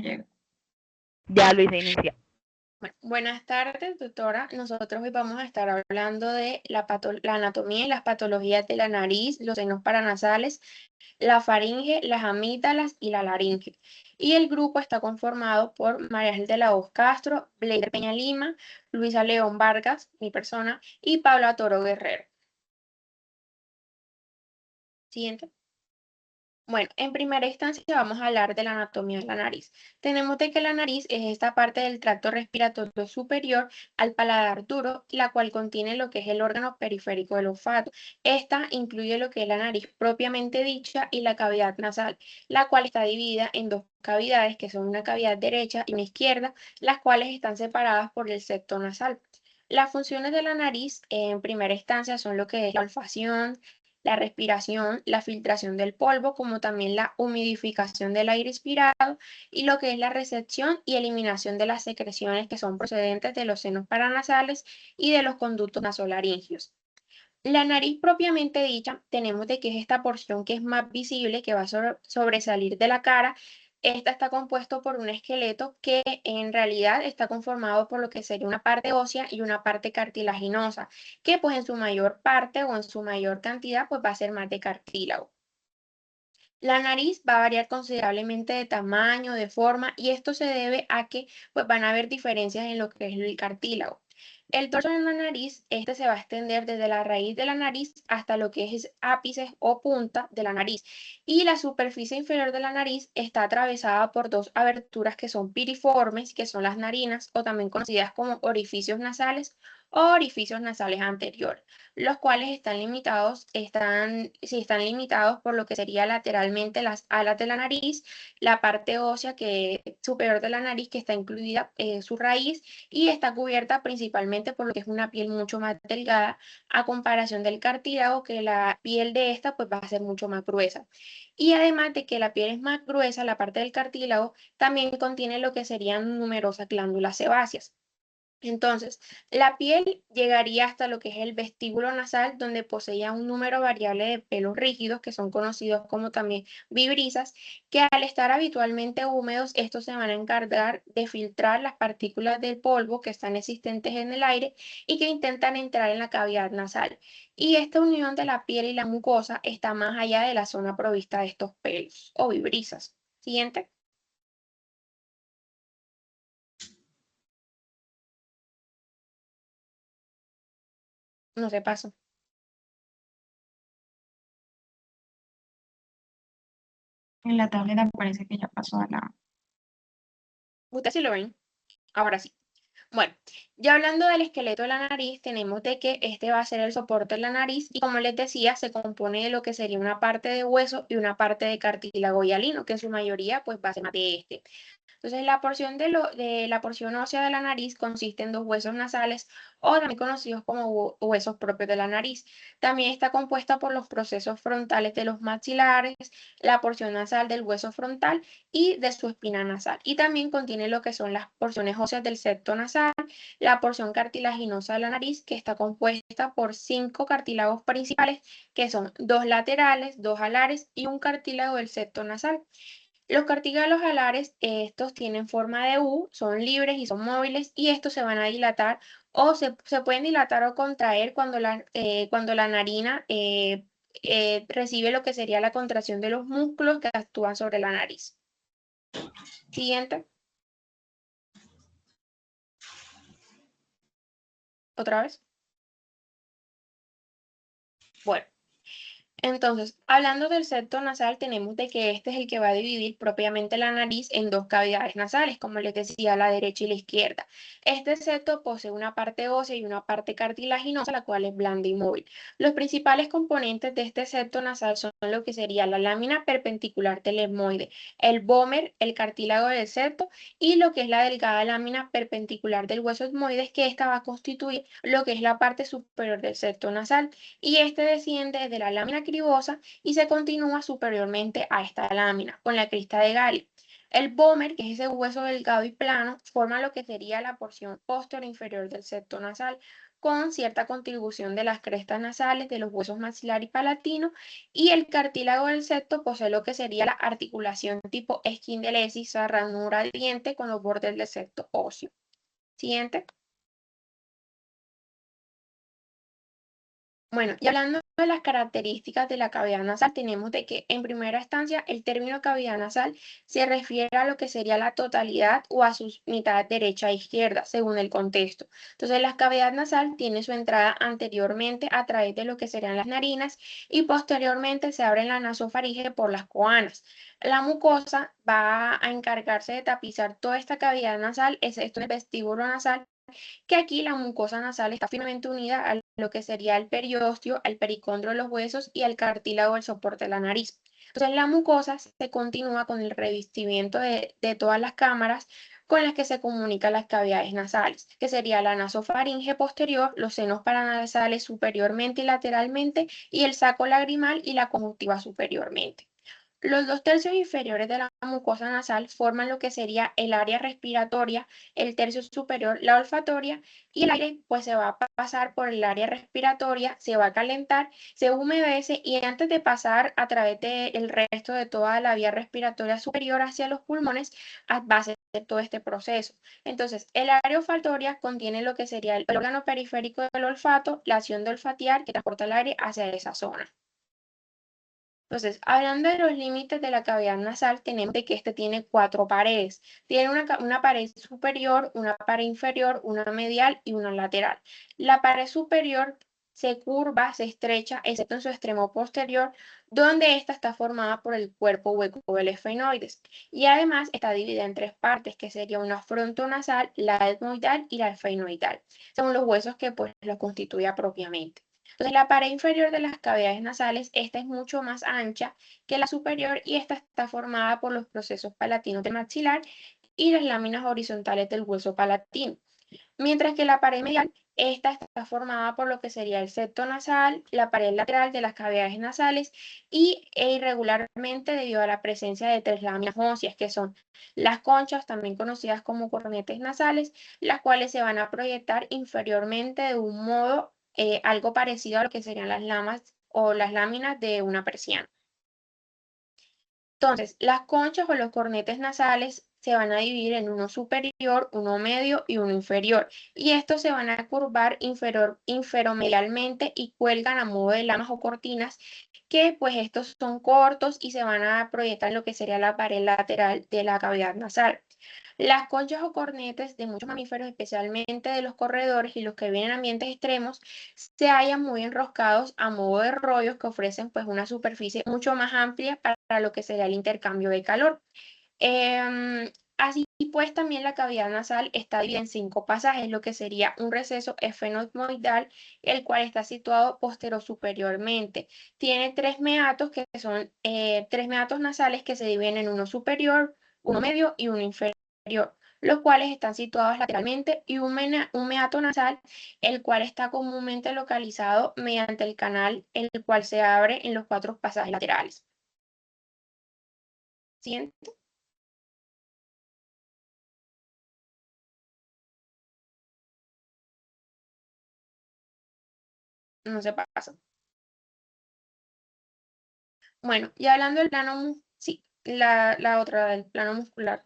llega. Ya Luisa inicia. Bueno, buenas tardes, doctora. Nosotros hoy vamos a estar hablando de la anatomía y las patologías de la nariz, los senos paranasales, la faringe, las amígdalas y la laringe. Y el grupo está conformado por María Ángel de la Hoz Castro, Bleider Peña Lima, Luisa León Vargas, mi persona, y Paula Toro Guerrero. Siguiente. Bueno, en primera instancia vamos a hablar de la anatomía de la nariz. Tenemos de que la nariz es esta parte del tracto respiratorio superior al paladar duro, la cual contiene lo que es el órgano periférico del olfato. Esta incluye lo que es la nariz propiamente dicha y la cavidad nasal, la cual está dividida en dos cavidades, que son una cavidad derecha y una izquierda, las cuales están separadas por el septo nasal. Las funciones de la nariz en primera instancia son lo que es la olfacción, la respiración, la filtración del polvo, como también la humidificación del aire expirado y lo que es la recepción y eliminación de las secreciones que son procedentes de los senos paranasales y de los conductos nasolaringios. La nariz propiamente dicha, tenemos de que es esta porción que es más visible, que va a sobresalir de la cara. Esta está compuesto por un esqueleto que en realidad está conformado por lo que sería una parte ósea y una parte cartilaginosa, que pues en su mayor parte o en su mayor cantidad pues va a ser más de cartílago. La nariz va a variar considerablemente de tamaño, de forma, y esto se debe a que pues, van a haber diferencias en lo que es el cartílago. El torso de la nariz, este se va a extender desde la raíz de la nariz hasta lo que es ápice o punta de la nariz. Y la superficie inferior de la nariz está atravesada por dos aberturas que son piriformes, que son las narinas, o también conocidas como orificios nasales o orificios nasales anteriores, los cuales están limitados por lo que sería lateralmente las alas de la nariz, la parte ósea superior de la nariz, que está incluida su raíz, y está cubierta principalmente por lo que es una piel mucho más delgada a comparación del cartílago, que la piel de esta pues va a ser mucho más gruesa. Y además de que la piel es más gruesa, la parte del cartílago también contiene lo que serían numerosas glándulas sebáceas. Entonces, la piel llegaría hasta lo que es el vestíbulo nasal, donde poseía un número variable de pelos rígidos, que son conocidos como también vibrisas, que al estar habitualmente húmedos, estos se van a encargar de filtrar las partículas del polvo que están existentes en el aire y que intentan entrar en la cavidad nasal. Y esta unión de la piel y la mucosa está más allá de la zona provista de estos pelos o vibrisas. Siguiente. No se pasó. En la tableta parece que ya pasó a la... ¿Ustedes sí lo ven? Ahora sí. Bueno, ya hablando del esqueleto de la nariz, tenemos de que este va a ser el soporte de la nariz y como les decía, se compone de lo que sería una parte de hueso y una parte de cartílago hialino, que en su mayoría pues va a ser más de este. Entonces, de la porción ósea de la nariz consiste en dos huesos nasales o también conocidos como huesos propios de la nariz. También está compuesta por los procesos frontales de los maxilares, la porción nasal del hueso frontal y de su espina nasal. Y también contiene lo que son las porciones óseas del septo nasal, la porción cartilaginosa de la nariz, que está compuesta por 5 cartílagos principales, que son dos laterales, dos alares y un cartílago del septo nasal. Los cartílagos alares, estos tienen forma de U, son libres y son móviles y estos se van a dilatar o se pueden dilatar o contraer cuando la narina recibe lo que sería la contracción de los músculos que actúan sobre la nariz. Siguiente. Otra vez. Bueno. Entonces, hablando del septo nasal, tenemos de que este es el que va a dividir propiamente la nariz en dos cavidades nasales, como les decía, la derecha y la izquierda. Este septo posee una parte ósea y una parte cartilaginosa, la cual es blanda y móvil. Los principales componentes de este septo nasal son lo que sería la lámina perpendicular del etmoide, el vómer, el cartílago del septo y lo que es la delgada lámina perpendicular del hueso etmoides, que esta va a constituir lo que es la parte superior del septo nasal y este desciende de la lámina cribosa y se continúa superiormente a esta lámina con la crista de Galli. El vómer, que es ese hueso delgado y plano, forma lo que sería la porción posterior inferior del septo nasal, con cierta contribución de las crestas nasales, de los huesos maxilar y palatino, y el cartílago del septo posee lo que sería la articulación tipo esquindelesis, o ranura de diente con los bordes del septo óseo. Siguiente. Bueno, y hablando de las características de la cavidad nasal, tenemos de que en primera instancia el término cavidad nasal se refiere a lo que sería la totalidad o a sus mitades derecha e izquierda, según el contexto. Entonces, la cavidad nasal tiene su entrada anteriormente a través de lo que serían las narinas y posteriormente se abre la nasofaringe por las coanas. La mucosa va a encargarse de tapizar toda esta cavidad nasal, excepto el vestíbulo nasal, que aquí la mucosa nasal está firmemente unida a lo que sería el periósteo, al pericondrio de los huesos y al cartílago del soporte de la nariz. Entonces la mucosa se continúa con el revestimiento de todas las cámaras con las que se comunican las cavidades nasales, que sería la nasofaringe posterior, los senos paranasales superiormente y lateralmente, y el saco lagrimal y la conjuntiva superiormente. Los 2 tercios inferiores de la mucosa nasal forman lo que sería el área respiratoria, el tercio superior la olfatoria, y el aire pues se va a pasar por el área respiratoria, se va a calentar, se humedece y antes de pasar a través del resto de toda la vía respiratoria superior hacia los pulmones, va a hacer todo este proceso. Entonces, el área olfatoria contiene lo que sería el órgano periférico del olfato, la acción de olfatear que transporta el aire hacia esa zona. Entonces, hablando de los límites de la cavidad nasal, tenemos de que este tiene 4 paredes. Tiene una pared superior, una pared inferior, una medial y una lateral. La pared superior se curva, se estrecha, excepto en su extremo posterior, donde esta está formada por el cuerpo hueco del esfenoides. Y además está dividida en 3 partes, que sería una frontonasal, la etmoidal y la esfenoidal, según los huesos que pues lo constituya propiamente. Entonces, la pared inferior de las cavidades nasales, esta es mucho más ancha que la superior y esta está formada por los procesos palatinos del maxilar y las láminas horizontales del hueso palatino. Mientras que la pared medial, esta está formada por lo que sería el septo nasal, la pared lateral de las cavidades nasales e irregularmente debido a la presencia de 3 láminas óseas, que son las conchas, también conocidas como cornetes nasales, las cuales se van a proyectar inferiormente de un modo algo parecido a lo que serían las lamas o las láminas de una persiana. Entonces, las conchas o los cornetes nasales se van a dividir en uno superior, uno medio y uno inferior. Y estos se van a curvar inferomedialmente y cuelgan a modo de lamas o cortinas, que pues estos son cortos y se van a proyectar en lo que sería la pared lateral de la cavidad nasal. Las conchas o cornetes de muchos mamíferos, especialmente de los corredores y los que viven en ambientes extremos, se hallan muy enroscados a modo de rollos que ofrecen pues una superficie mucho más amplia para lo que sería el intercambio de calor. Así pues también la cavidad nasal está dividida en 5 pasajes, lo que sería un receso esfenoidal, el cual está situado postero superiormente. Tiene 3 meatos que son 3 meatos nasales que se dividen en uno superior, uno medio y uno inferior, los cuales están situados lateralmente, y un meato nasal, el cual está comúnmente localizado mediante el canal, el cual se abre en los 4 pasajes laterales. Siguiente. No se pasa. Bueno, y hablando del plano, sí, la otra del plano muscular,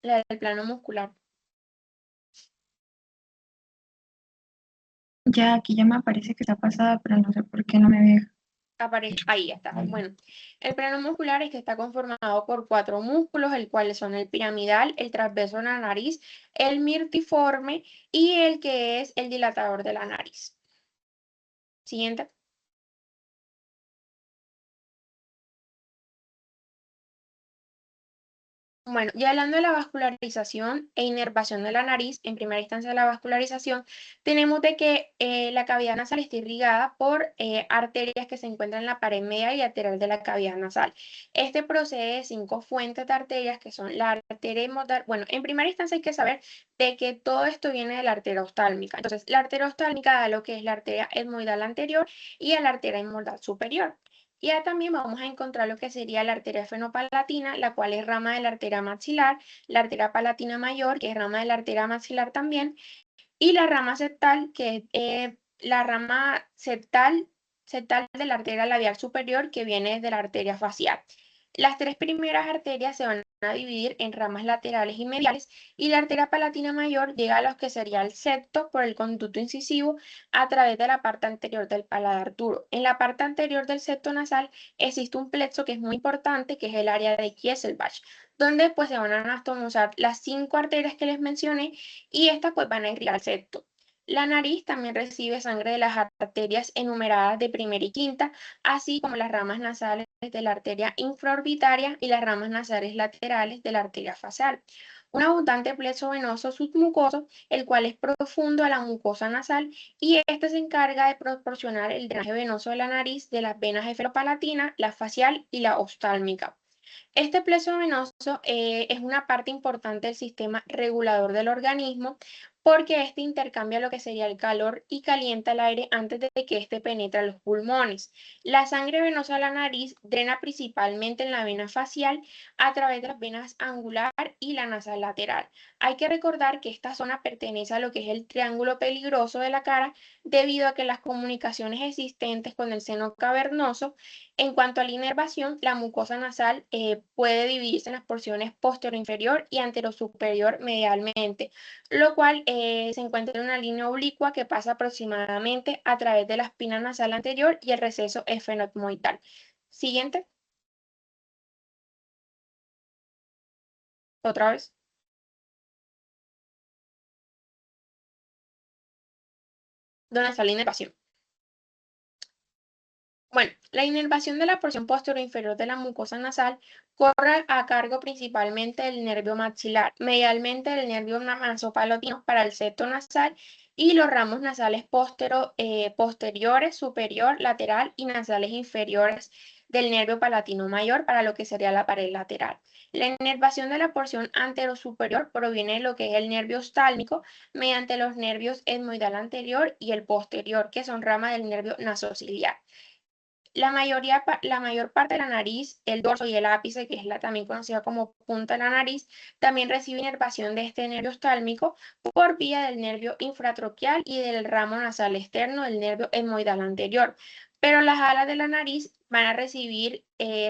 la del plano muscular. Ya aquí ya me aparece que está pasada, pero no sé por qué no me deja. Aparece, ahí está. Bueno, el plano muscular es que está conformado por 4 músculos, el cual son el piramidal, el transverso de la nariz, el mirtiforme y el que es el dilatador de la nariz. Siguiente. Bueno, ya hablando de la vascularización e inervación de la nariz, en primera instancia la vascularización, tenemos de que la cavidad nasal está irrigada por arterias que se encuentran en la pared media y lateral de la cavidad nasal. Este procede de 5 fuentes de arterias que son la arteria hemodal. Bueno, en primera instancia hay que saber de que todo esto viene de la arteria oftálmica. Entonces, la arteria oftálmica da lo que es la arteria etmoidal anterior y la arteria hemodal superior. Y ya también vamos a encontrar lo que sería la arteria fenopalatina, la cual es rama de la arteria maxilar, la arteria palatina mayor, que es rama de la arteria maxilar también, y la rama septal, que es la rama septal de la arteria labial superior, que viene de la arteria facial. Las tres primeras arterias se van a dividir en ramas laterales y mediales, y la arteria palatina mayor llega a lo que sería el septo por el conducto incisivo a través de la parte anterior del paladar duro. En la parte anterior del septo nasal existe un plexo que es muy importante, que es el área de Kieselbach, donde pues se van a anastomosar las 5 arterias que les mencioné, y estas pues van a irrigar al septo. La nariz también recibe sangre de las arterias enumeradas de primera y quinta, así como las ramas nasales de la arteria infraorbitaria y las ramas nasales laterales de la arteria facial. Un abundante plexo venoso submucoso, el cual es profundo a la mucosa nasal, y este se encarga de proporcionar el drenaje venoso de la nariz de las venas eferopalatinas, la facial y la oftálmica. Este plexo venoso es una parte importante del sistema regulador del organismo, porque este intercambia lo que sería el calor y calienta el aire antes de que éste penetre a los pulmones. La sangre venosa de la nariz drena principalmente en la vena facial a través de las venas angular y la nasal lateral. Hay que recordar que esta zona pertenece a lo que es el triángulo peligroso de la cara, debido a que las comunicaciones existentes con el seno cavernoso, en cuanto a la inervación, la mucosa nasal puede dividirse en las porciones posterior inferior y antero superior medialmente, lo cual se encuentra en una línea oblicua que pasa aproximadamente a través de la espina nasal anterior y el receso esfenoidal. Siguiente, otra vez. ¿Dónde está la inervación? Bueno, la inervación de la porción posterior inferior de la mucosa nasal corre a cargo principalmente del nervio maxilar, medialmente del nervio nasopalotino para el septo nasal, y los ramos nasales posteriores, superior, lateral y nasales inferiores del nervio palatino mayor para lo que sería la pared lateral. La inervación de la porción anterosuperior proviene de lo que es el nervio oftálmico mediante los nervios etmoidal anterior y el posterior, que son ramas del nervio nasociliar. La mayor parte de la nariz, el dorso y el ápice, que es la también conocida como punta de la nariz, también recibe inervación de este nervio oftálmico por vía del nervio infratroquial y del ramo nasal externo del nervio etmoidal anterior. Pero las alas de la nariz van a recibir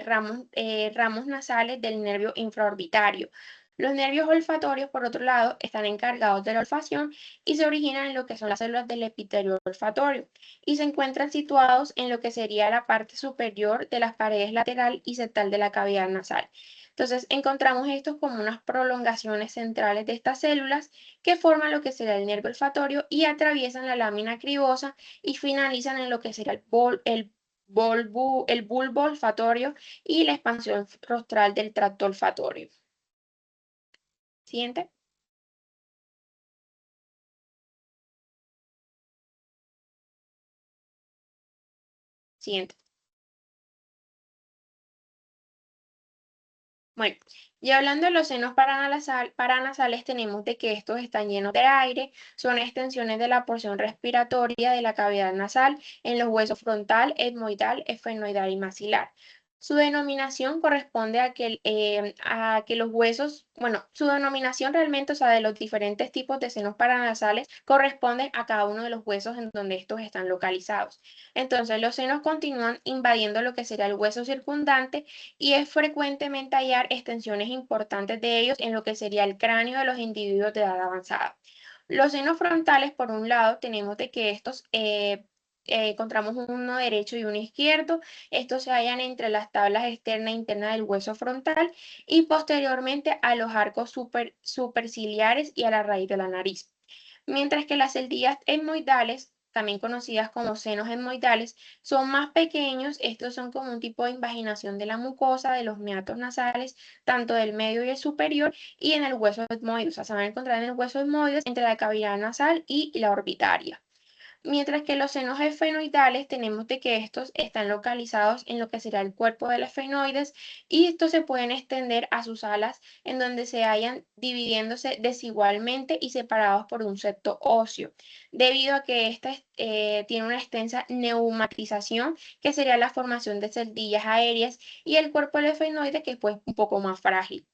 ramos nasales del nervio infraorbitario. Los nervios olfatorios, por otro lado, están encargados de la olfacción y se originan en lo que son las células del epitelio olfatorio, y se encuentran situados en lo que sería la parte superior de las paredes lateral y septal de la cavidad nasal. Entonces, encontramos estos como unas prolongaciones centrales de estas células que forman lo que será el nervio olfatorio y atraviesan la lámina cribosa y finalizan en lo que será el bulbo olfatorio y la expansión rostral del tracto olfatorio. Siguiente. Siguiente. Bueno, y hablando de los senos paranasales, tenemos de que estos están llenos de aire, son extensiones de la porción respiratoria de la cavidad nasal en los huesos frontal, etmoidal, esfenoidal y maxilar. Su denominación corresponde a que los huesos, bueno, su denominación realmente, o sea, de los diferentes tipos de senos paranasales, corresponden a cada uno de los huesos en donde estos están localizados. Entonces, los senos continúan invadiendo lo que será el hueso circundante, y es frecuentemente hallar extensiones importantes de ellos en lo que sería el cráneo de los individuos de edad avanzada. Los senos frontales, por un lado, tenemos de que estos encontramos uno derecho y uno izquierdo. Estos se hallan entre las tablas externa e interna del hueso frontal y posteriormente a los arcos superciliares y a la raíz de la nariz. Mientras que las celdillas etmoidales, también conocidas como senos etmoidales, son más pequeños. Estos son como un tipo de invaginación de la mucosa de los meatos nasales, tanto del medio y el superior, y en el hueso etmoide. O sea, se van a encontrar en el hueso etmoide entre la cavidad nasal y la orbitaria. Mientras que los senos esfenoidales tenemos de que estos están localizados en lo que será el cuerpo del esfenoides y estos se pueden extender a sus alas en donde se hallan dividiéndose desigualmente y separados por un septo óseo, debido a que esta tiene una extensa neumatización que sería la formación de celdillas aéreas y el cuerpo del esfenoide que es pues un poco más frágil.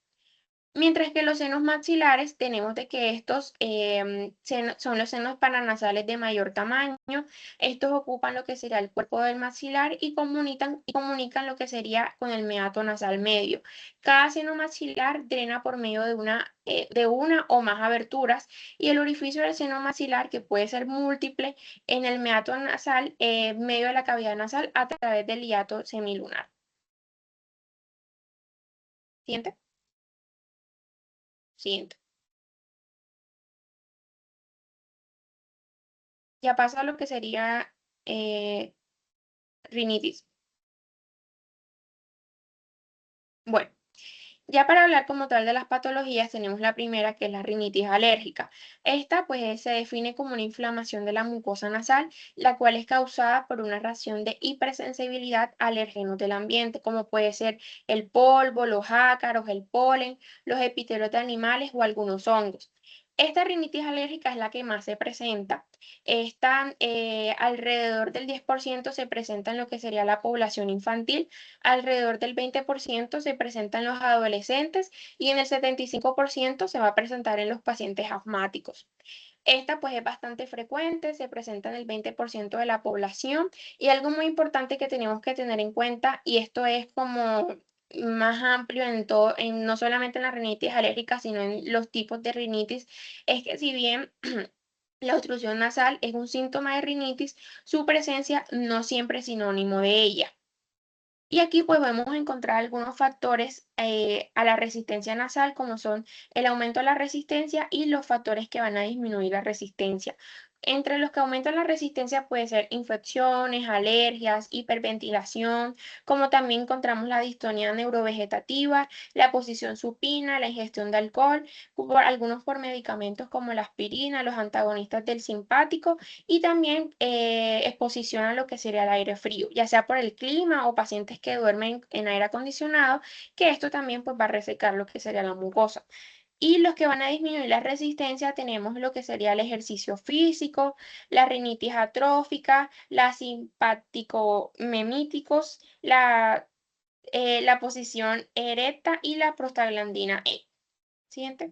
Mientras que los senos maxilares tenemos de que estos son los senos paranasales de mayor tamaño. Estos ocupan lo que sería el cuerpo del maxilar y comunican lo que sería con el meato nasal medio. Cada seno maxilar drena por medio de una o más aberturas y el orificio del seno maxilar, que puede ser múltiple, en el meato nasal, medio de la cavidad nasal a través del hiato semilunar. ¿Siguiente? Siguiente. Ya pasa a lo que sería rinitis. Bueno, ya para hablar como tal de las patologías, tenemos la primera que es la rinitis alérgica. Esta pues se define como una inflamación de la mucosa nasal, la cual es causada por una reacción de hipersensibilidad a alérgenos del ambiente, como puede ser el polvo, los ácaros, el polen, los epitelios de animales o algunos hongos. Esta rinitis alérgica es la que más se presenta. Esta alrededor del 10% se presenta en lo que sería la población infantil, alrededor del 20% se presenta en los adolescentes y en el 75% se va a presentar en los pacientes asmáticos. Esta pues es bastante frecuente, se presenta en el 20% de la población y algo muy importante que tenemos que tener en cuenta, y esto es como más amplio en todo, no solamente en la rinitis alérgica, sino en los tipos de rinitis, es que si bien la obstrucción nasal es un síntoma de rinitis, su presencia no siempre es sinónimo de ella. Y aquí pues podemos encontrar algunos factores a la resistencia nasal, como son el aumento de la resistencia y los factores que van a disminuir la resistencia. Entre los que aumentan la resistencia puede ser infecciones, alergias, hiperventilación, como también encontramos la distonía neurovegetativa, la posición supina, la ingestión de alcohol, algunos por medicamentos como la aspirina, los antagonistas del simpático y también exposición a lo que sería el aire frío, ya sea por el clima o pacientes que duermen en aire acondicionado, que esto también pues va a resecar lo que sería la mucosa. Y los que van a disminuir la resistencia tenemos lo que sería el ejercicio físico, la rinitis atrófica, la simpático-memíticos, la posición erecta y la prostaglandina E. Siguiente.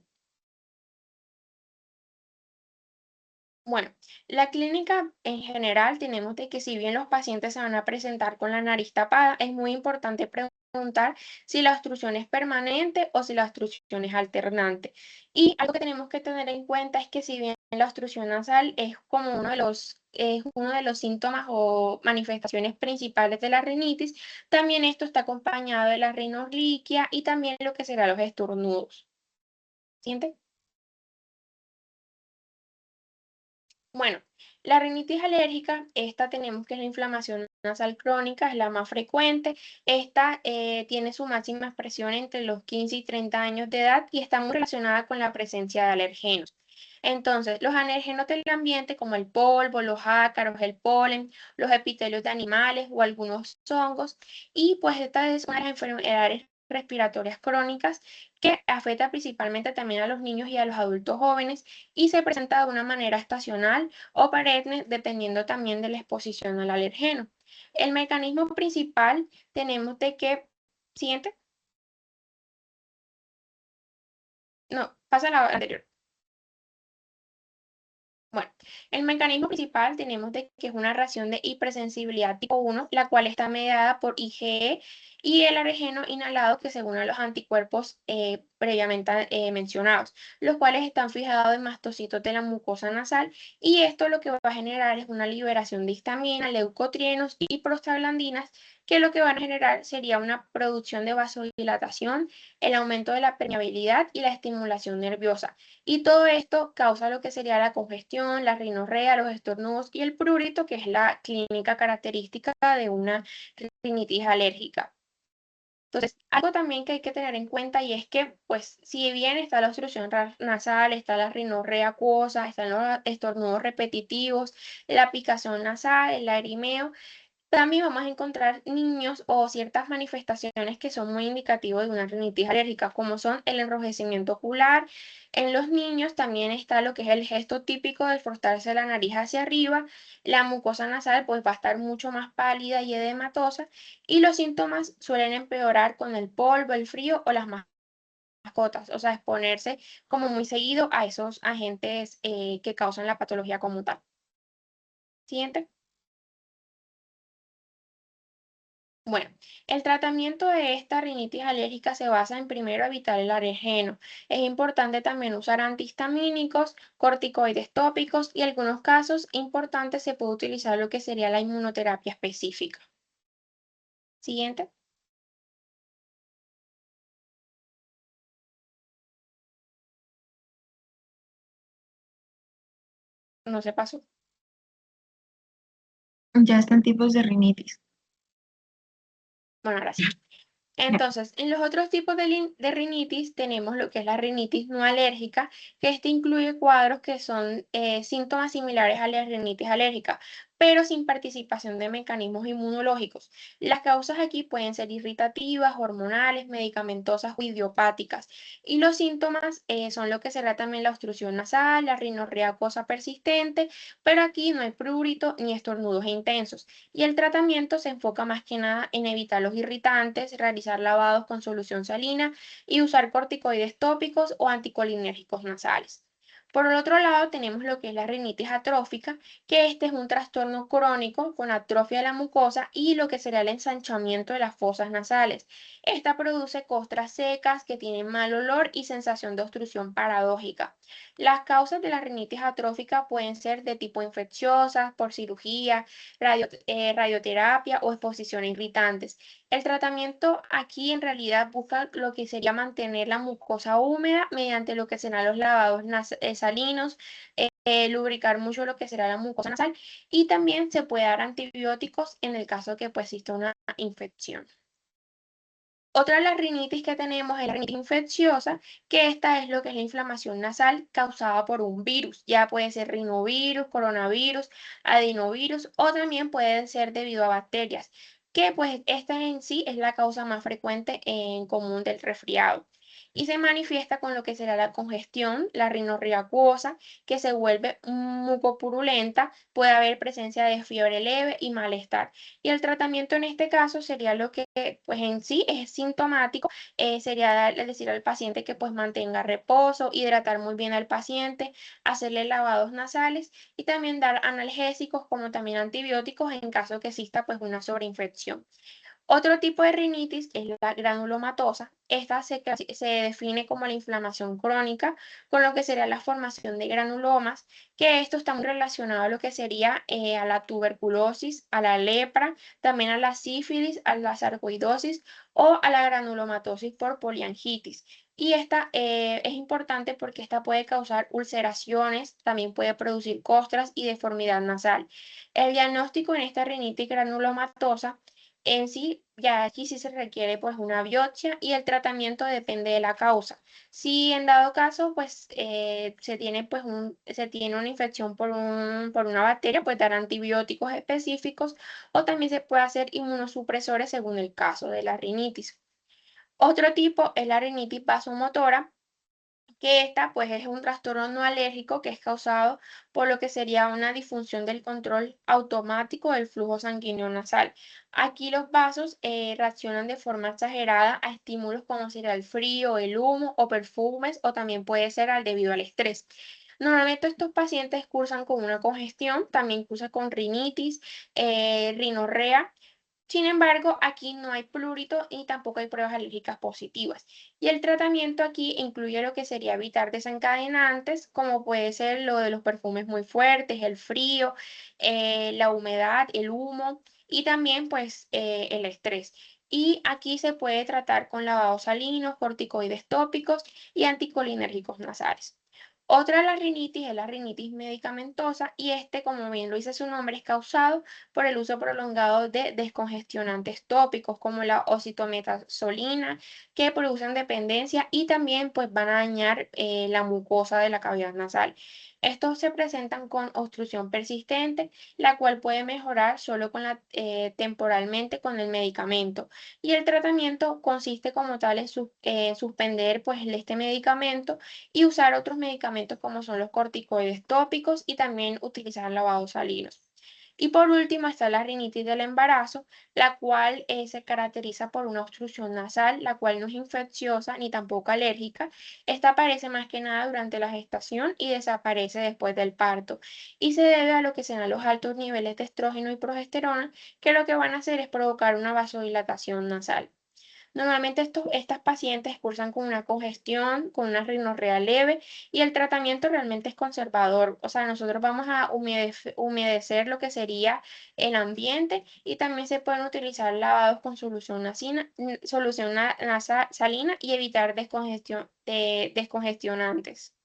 Bueno, la clínica en general tenemos de que si bien los pacientes se van a presentar con la nariz tapada, es muy importante preguntar si la obstrucción es permanente o si la obstrucción es alternante. Y algo que tenemos que tener en cuenta es que si bien la obstrucción nasal es uno de los síntomas o manifestaciones principales de la rinitis, también esto está acompañado de la rinorliquia y también lo que serán los estornudos. ¿Siente? Bueno, la rinitis alérgica, esta tenemos que es la inflamación nasal crónica, es la más frecuente. Esta tiene su máxima expresión entre los 15 y 30 años de edad y está muy relacionada con la presencia de alergenos. Entonces, los alergenos del ambiente como el polvo, los ácaros, el polen, los epitelios de animales o algunos hongos. Y pues esta es una de las enfermedades respiratorias crónicas que afecta principalmente también a los niños y a los adultos jóvenes y se presenta de una manera estacional o perenne, dependiendo también de la exposición al alergeno. El mecanismo principal tenemos de que, siguiente, no, pasa la anterior. Bueno, el mecanismo principal tenemos de que es una reacción de hipersensibilidad tipo 1, la cual está mediada por IgE y el alergeno inhalado que se une a los anticuerpos previamente mencionados, los cuales están fijados en mastocitos de la mucosa nasal y esto lo que va a generar es una liberación de histamina, leucotrienos y prostaglandinas que lo que van a generar sería una producción de vasodilatación, el aumento de la permeabilidad y la estimulación nerviosa. Y todo esto causa lo que sería la congestión, la rinorrea, los estornudos y el prurito, que es la clínica característica de una rinitis alérgica. Entonces, algo también que hay que tener en cuenta y es que, pues, si bien está la obstrucción nasal, está la rinorrea acuosa, están los estornudos repetitivos, la picazón nasal, el lagrimeo, también vamos a encontrar niños o ciertas manifestaciones que son muy indicativos de una rinitis alérgica, como son el enrojecimiento ocular. En los niños también está lo que es el gesto típico de frotarse la nariz hacia arriba. La mucosa nasal pues va a estar mucho más pálida y edematosa y los síntomas suelen empeorar con el polvo, el frío o las mascotas, o sea, exponerse como muy seguido a esos agentes que causan la patología como tal. Siguiente. Bueno, el tratamiento de esta rinitis alérgica se basa en primero evitar el alergeno. Es importante también usar antihistamínicos, corticoides tópicos y en algunos casos importantes se puede utilizar lo que sería la inmunoterapia específica. Siguiente. No se pasó. Ya están tipos de rinitis. Bueno, ahora sí. Ya. Entonces, en los otros tipos de rinitis tenemos lo que es la rinitis no alérgica, que este incluye cuadros que son síntomas similares a la rinitis alérgica, pero sin participación de mecanismos inmunológicos. Las causas aquí pueden ser irritativas, hormonales, medicamentosas o idiopáticas. Y los síntomas son lo que será también la obstrucción nasal, la rinorrea acuosa persistente, pero aquí no hay prurito ni estornudos intensos y el tratamiento se enfoca más que nada en evitar los irritantes, realizar lavados con solución salina y usar corticoides tópicos o anticolinérgicos nasales. Por el otro lado, tenemos lo que es la rinitis atrófica, que este es un trastorno crónico con atrofia de la mucosa y lo que será el ensanchamiento de las fosas nasales. Esta produce costras secas que tienen mal olor y sensación de obstrucción paradójica. Las causas de la rinitis atrófica pueden ser de tipo infecciosa, por cirugía, radioterapia o exposición a irritantes. El tratamiento aquí en realidad busca lo que sería mantener la mucosa húmeda mediante lo que serán los lavados salinos, lubricar mucho lo que será la mucosa nasal y también se puede dar antibióticos en el caso que pues exista una infección. Otra de las rinitis que tenemos es la rinitis infecciosa, que esta es lo que es la inflamación nasal causada por un virus. Ya puede ser rinovirus, coronavirus, adenovirus o también puede ser debido a bacterias, que pues esta en sí es la causa más frecuente en común del resfriado. Y se manifiesta con lo que será la congestión, la rinorrea acuosa, que se vuelve mucopurulenta, puede haber presencia de fiebre leve y malestar. Y el tratamiento en este caso sería lo que pues en sí es sintomático, sería decir al paciente que pues mantenga reposo, hidratar muy bien al paciente, hacerle lavados nasales y también dar analgésicos como también antibióticos en caso que exista pues una sobreinfección. Otro tipo de rinitis es la granulomatosa. Esta se define como la inflamación crónica, con lo que sería la formación de granulomas, que esto está muy relacionado a lo que sería a la tuberculosis, a la lepra, también a la sífilis, a la sarcoidosis o a la granulomatosis por poliangitis. Y esta es importante porque esta puede causar ulceraciones, también puede producir costras y deformidad nasal. El diagnóstico en esta rinitis granulomatosa en sí, ya aquí sí se requiere pues una biopsia y el tratamiento depende de la causa. Si en dado caso pues se tiene una infección por una bacteria, pues dar antibióticos específicos o también se puede hacer inmunosupresores según el caso de la rinitis. Otro tipo es la rinitis vasomotora, que esta pues es un trastorno no alérgico que es causado por lo que sería una disfunción del control automático del flujo sanguíneo nasal. Aquí los vasos reaccionan de forma exagerada a estímulos como sería el frío, el humo o perfumes o también puede ser debido al estrés. Normalmente estos pacientes cursan con una congestión, también cursan con rinitis, rinorrea. Sin embargo, aquí no hay prurito y tampoco hay pruebas alérgicas positivas. Y el tratamiento aquí incluye lo que sería evitar desencadenantes, como puede ser lo de los perfumes muy fuertes, el frío, la humedad, el humo y también pues el estrés. Y aquí se puede tratar con lavados salinos, corticoides tópicos y anticolinérgicos nasales. Otra de las rinitis es la rinitis medicamentosa y como bien lo dice su nombre, es causado por el uso prolongado de descongestionantes tópicos como la ocitometasolina que producen dependencia y también pues van a dañar la mucosa de la cavidad nasal. Estos se presentan con obstrucción persistente, la cual puede mejorar solo temporalmente con el medicamento. Y el tratamiento consiste como tal en suspender pues, este medicamento y usar otros medicamentos como son los corticoides tópicos y también utilizar lavados salinos. Y por último está la rinitis del embarazo, la cual se caracteriza por una obstrucción nasal, la cual no es infecciosa ni tampoco alérgica. Esta aparece más que nada durante la gestación y desaparece después del parto. Y se debe a lo que serán los altos niveles de estrógeno y progesterona, que lo que van a hacer es provocar una vasodilatación nasal. Normalmente estas pacientes cursan con una congestión, con una rinorrea leve y el tratamiento realmente es conservador. O sea, nosotros vamos a humedecer lo que sería el ambiente y también se pueden utilizar lavados con salina y evitar descongestionantes.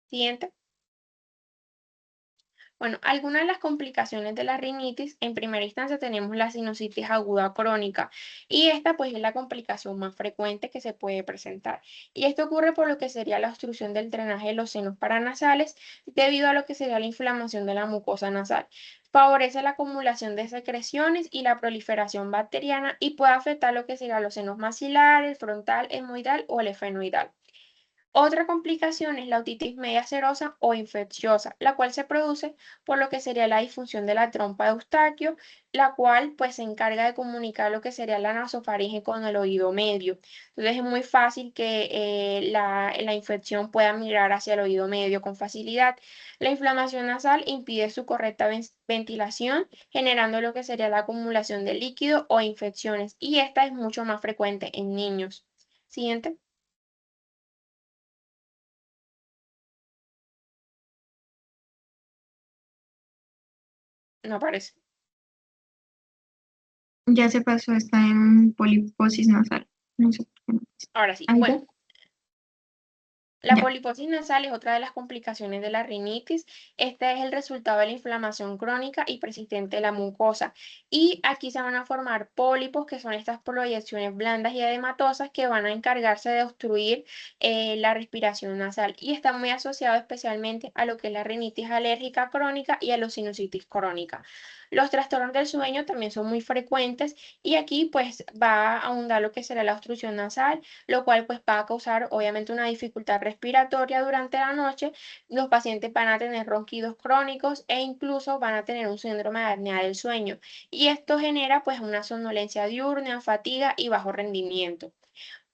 Siguiente. Bueno, algunas de las complicaciones de la rinitis, en primera instancia tenemos la sinusitis aguda crónica y esta pues es la complicación más frecuente que se puede presentar. Y esto ocurre por lo que sería la obstrucción del drenaje de los senos paranasales debido a lo que sería la inflamación de la mucosa nasal. Favorece la acumulación de secreciones y la proliferación bacteriana y puede afectar lo que sería los senos maxilares, el frontal, etmoidal o el efenoidal. Otra complicación es la otitis media serosa o infecciosa, la cual se produce por lo que sería la disfunción de la trompa de Eustaquio, la cual pues se encarga de comunicar lo que sería la nasofaringe con el oído medio. Entonces es muy fácil que la infección pueda migrar hacia el oído medio con facilidad. La inflamación nasal impide su correcta ventilación, generando lo que sería la acumulación de líquido o infecciones, y esta es mucho más frecuente en niños. Siguiente. No aparece. Ya se pasó, está en poliposis nasal. No sé por qué no. Ahora sí. Ahí Bueno. ya, La ya. poliposis nasal es otra de las complicaciones de la rinitis. Este es el resultado de la inflamación crónica y persistente de la mucosa. Y aquí se van a formar pólipos, que son estas proyecciones blandas y edematosas que van a encargarse de obstruir la respiración nasal. Y está muy asociado especialmente a lo que es la rinitis alérgica crónica y a la sinusitis crónica. Los trastornos del sueño también son muy frecuentes y aquí pues va a ahondar lo que será la obstrucción nasal, lo cual pues va a causar obviamente una dificultad respiratoria durante la noche. Los pacientes van a tener ronquidos crónicos e incluso van a tener un síndrome de apnea del sueño. Y esto genera pues una somnolencia diurna, fatiga y bajo rendimiento.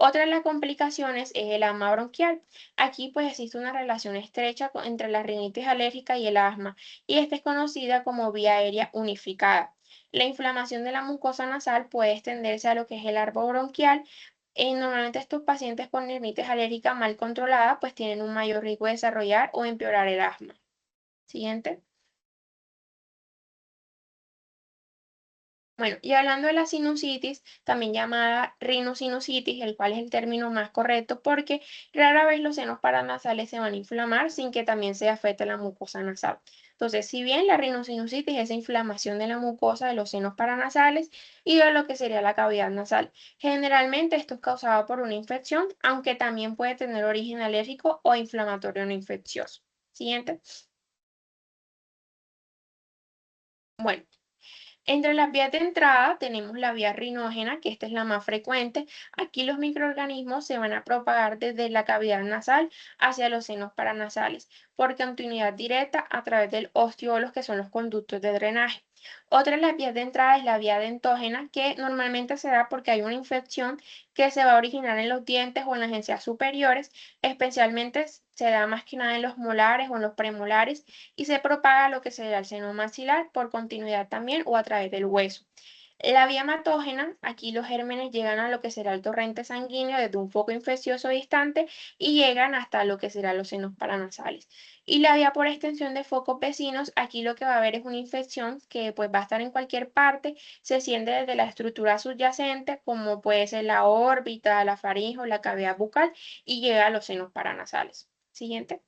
Otra de las complicaciones es el asma bronquial. Aquí pues existe una relación estrecha entre la rinitis alérgica y el asma y esta es conocida como vía aérea unificada. La inflamación de la mucosa nasal puede extenderse a lo que es el árbol bronquial. Normalmente estos pacientes con rinitis alérgica mal controlada pues tienen un mayor riesgo de desarrollar o empeorar el asma. Siguiente. Bueno, y hablando de la sinusitis, también llamada rinosinusitis, el cual es el término más correcto porque rara vez los senos paranasales se van a inflamar sin que también se afecte la mucosa nasal. Entonces, si bien la rinosinusitis es esa inflamación de la mucosa de los senos paranasales y de lo que sería la cavidad nasal, generalmente esto es causado por una infección, aunque también puede tener origen alérgico o inflamatorio no infeccioso. Siguiente. Bueno. Entre las vías de entrada tenemos la vía rinógena, que esta es la más frecuente. Aquí los microorganismos se van a propagar desde la cavidad nasal hacia los senos paranasales por continuidad directa a través del osteolos, que son los conductos de drenaje. Otra de las vías de entrada es la vía dentógena, que normalmente se da porque hay una infección que se va a originar en los dientes o en las encías superiores, especialmente se da más que nada en los molares o en los premolares y se propaga lo que sería el seno maxilar por continuidad también o a través del hueso. La vía hematógena, aquí los gérmenes llegan a lo que será el torrente sanguíneo desde un foco infeccioso distante y llegan hasta lo que serán los senos paranasales. Y la vía por extensión de focos vecinos, aquí lo que va a haber es una infección que pues va a estar en cualquier parte, se siente desde la estructura subyacente, como puede ser la órbita, la faringe o la cavidad bucal, y llega a los senos paranasales. Siguiente.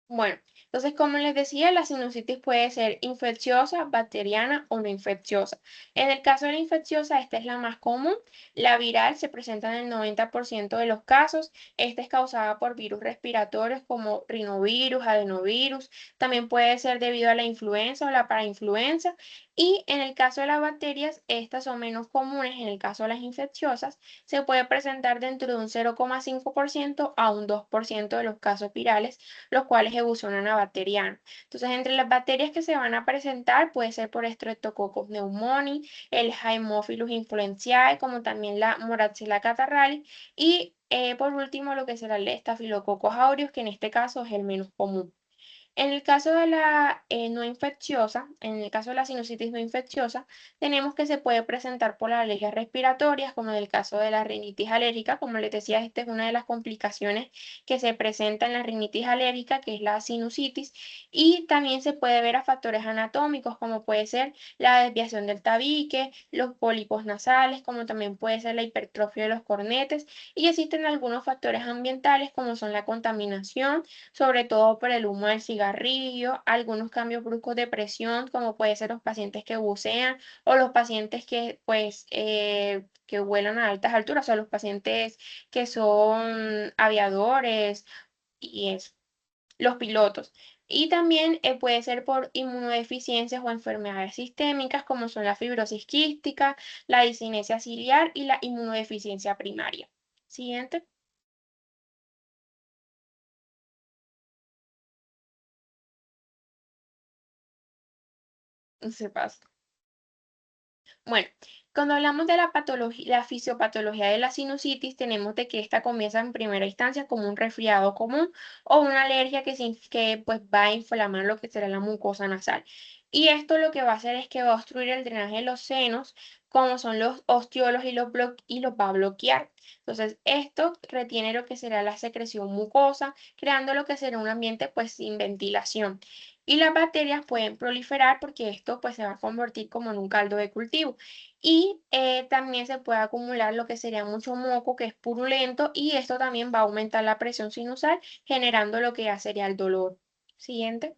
Bueno, entonces como les decía, la sinusitis puede ser infecciosa, bacteriana o no infecciosa. En el caso de la infecciosa, esta es la más común. La viral se presenta en el 90% de los casos. Esta es causada por virus respiratorios como rinovirus, adenovirus. También puede ser debido a la influenza o la parainfluenza. Y en el caso de las bacterias, estas son menos comunes. En el caso de las infecciosas, se puede presentar dentro de un 0,5% a un 2% de los casos virales, los cuales evolucionan a bacterianos. Entonces, entre las bacterias que se van a presentar puede ser por Streptococcus pneumoniae, el Haemophilus influenzae, como también la Moraxella catarrhalis y por último lo que será el Staphylococcus aureus, que en este caso es el menos común. En el caso de la no infecciosa, en el caso de la sinusitis no infecciosa, tenemos que se puede presentar por las alergias respiratorias, como en el caso de la rinitis alérgica. Como les decía, esta es una de las complicaciones que se presenta en la rinitis alérgica, que es la sinusitis, y también se puede ver a factores anatómicos, como puede ser la desviación del tabique, los pólipos nasales, como también puede ser la hipertrofia de los cornetes, y existen algunos factores ambientales, como son la contaminación, sobre todo por el humo del cigarrillo, algunos cambios bruscos de presión, como puede ser los pacientes que bucean o los pacientes que, pues, que vuelan a altas alturas, o sea, los pacientes que son aviadores y eso, los pilotos. Y también puede ser por inmunodeficiencias o enfermedades sistémicas, como son la fibrosis quística, la discinesia ciliar y la inmunodeficiencia primaria. Siguiente. Se pasa. Bueno, cuando hablamos de la patología, la fisiopatología de la sinusitis, tenemos de que esta comienza en primera instancia como un resfriado común o una alergia que pues va a inflamar lo que será la mucosa nasal. Y esto lo que va a hacer es que va a obstruir el drenaje de los senos, como son los osteolos y los va a bloquear. Entonces, esto retiene lo que será la secreción mucosa, creando lo que será un ambiente pues sin ventilación. Y las bacterias pueden proliferar porque esto pues se va a convertir como en un caldo de cultivo. Y también se puede acumular lo que sería mucho moco, que es purulento, y esto también va a aumentar la presión sinusal, generando lo que ya sería el dolor. Siguiente.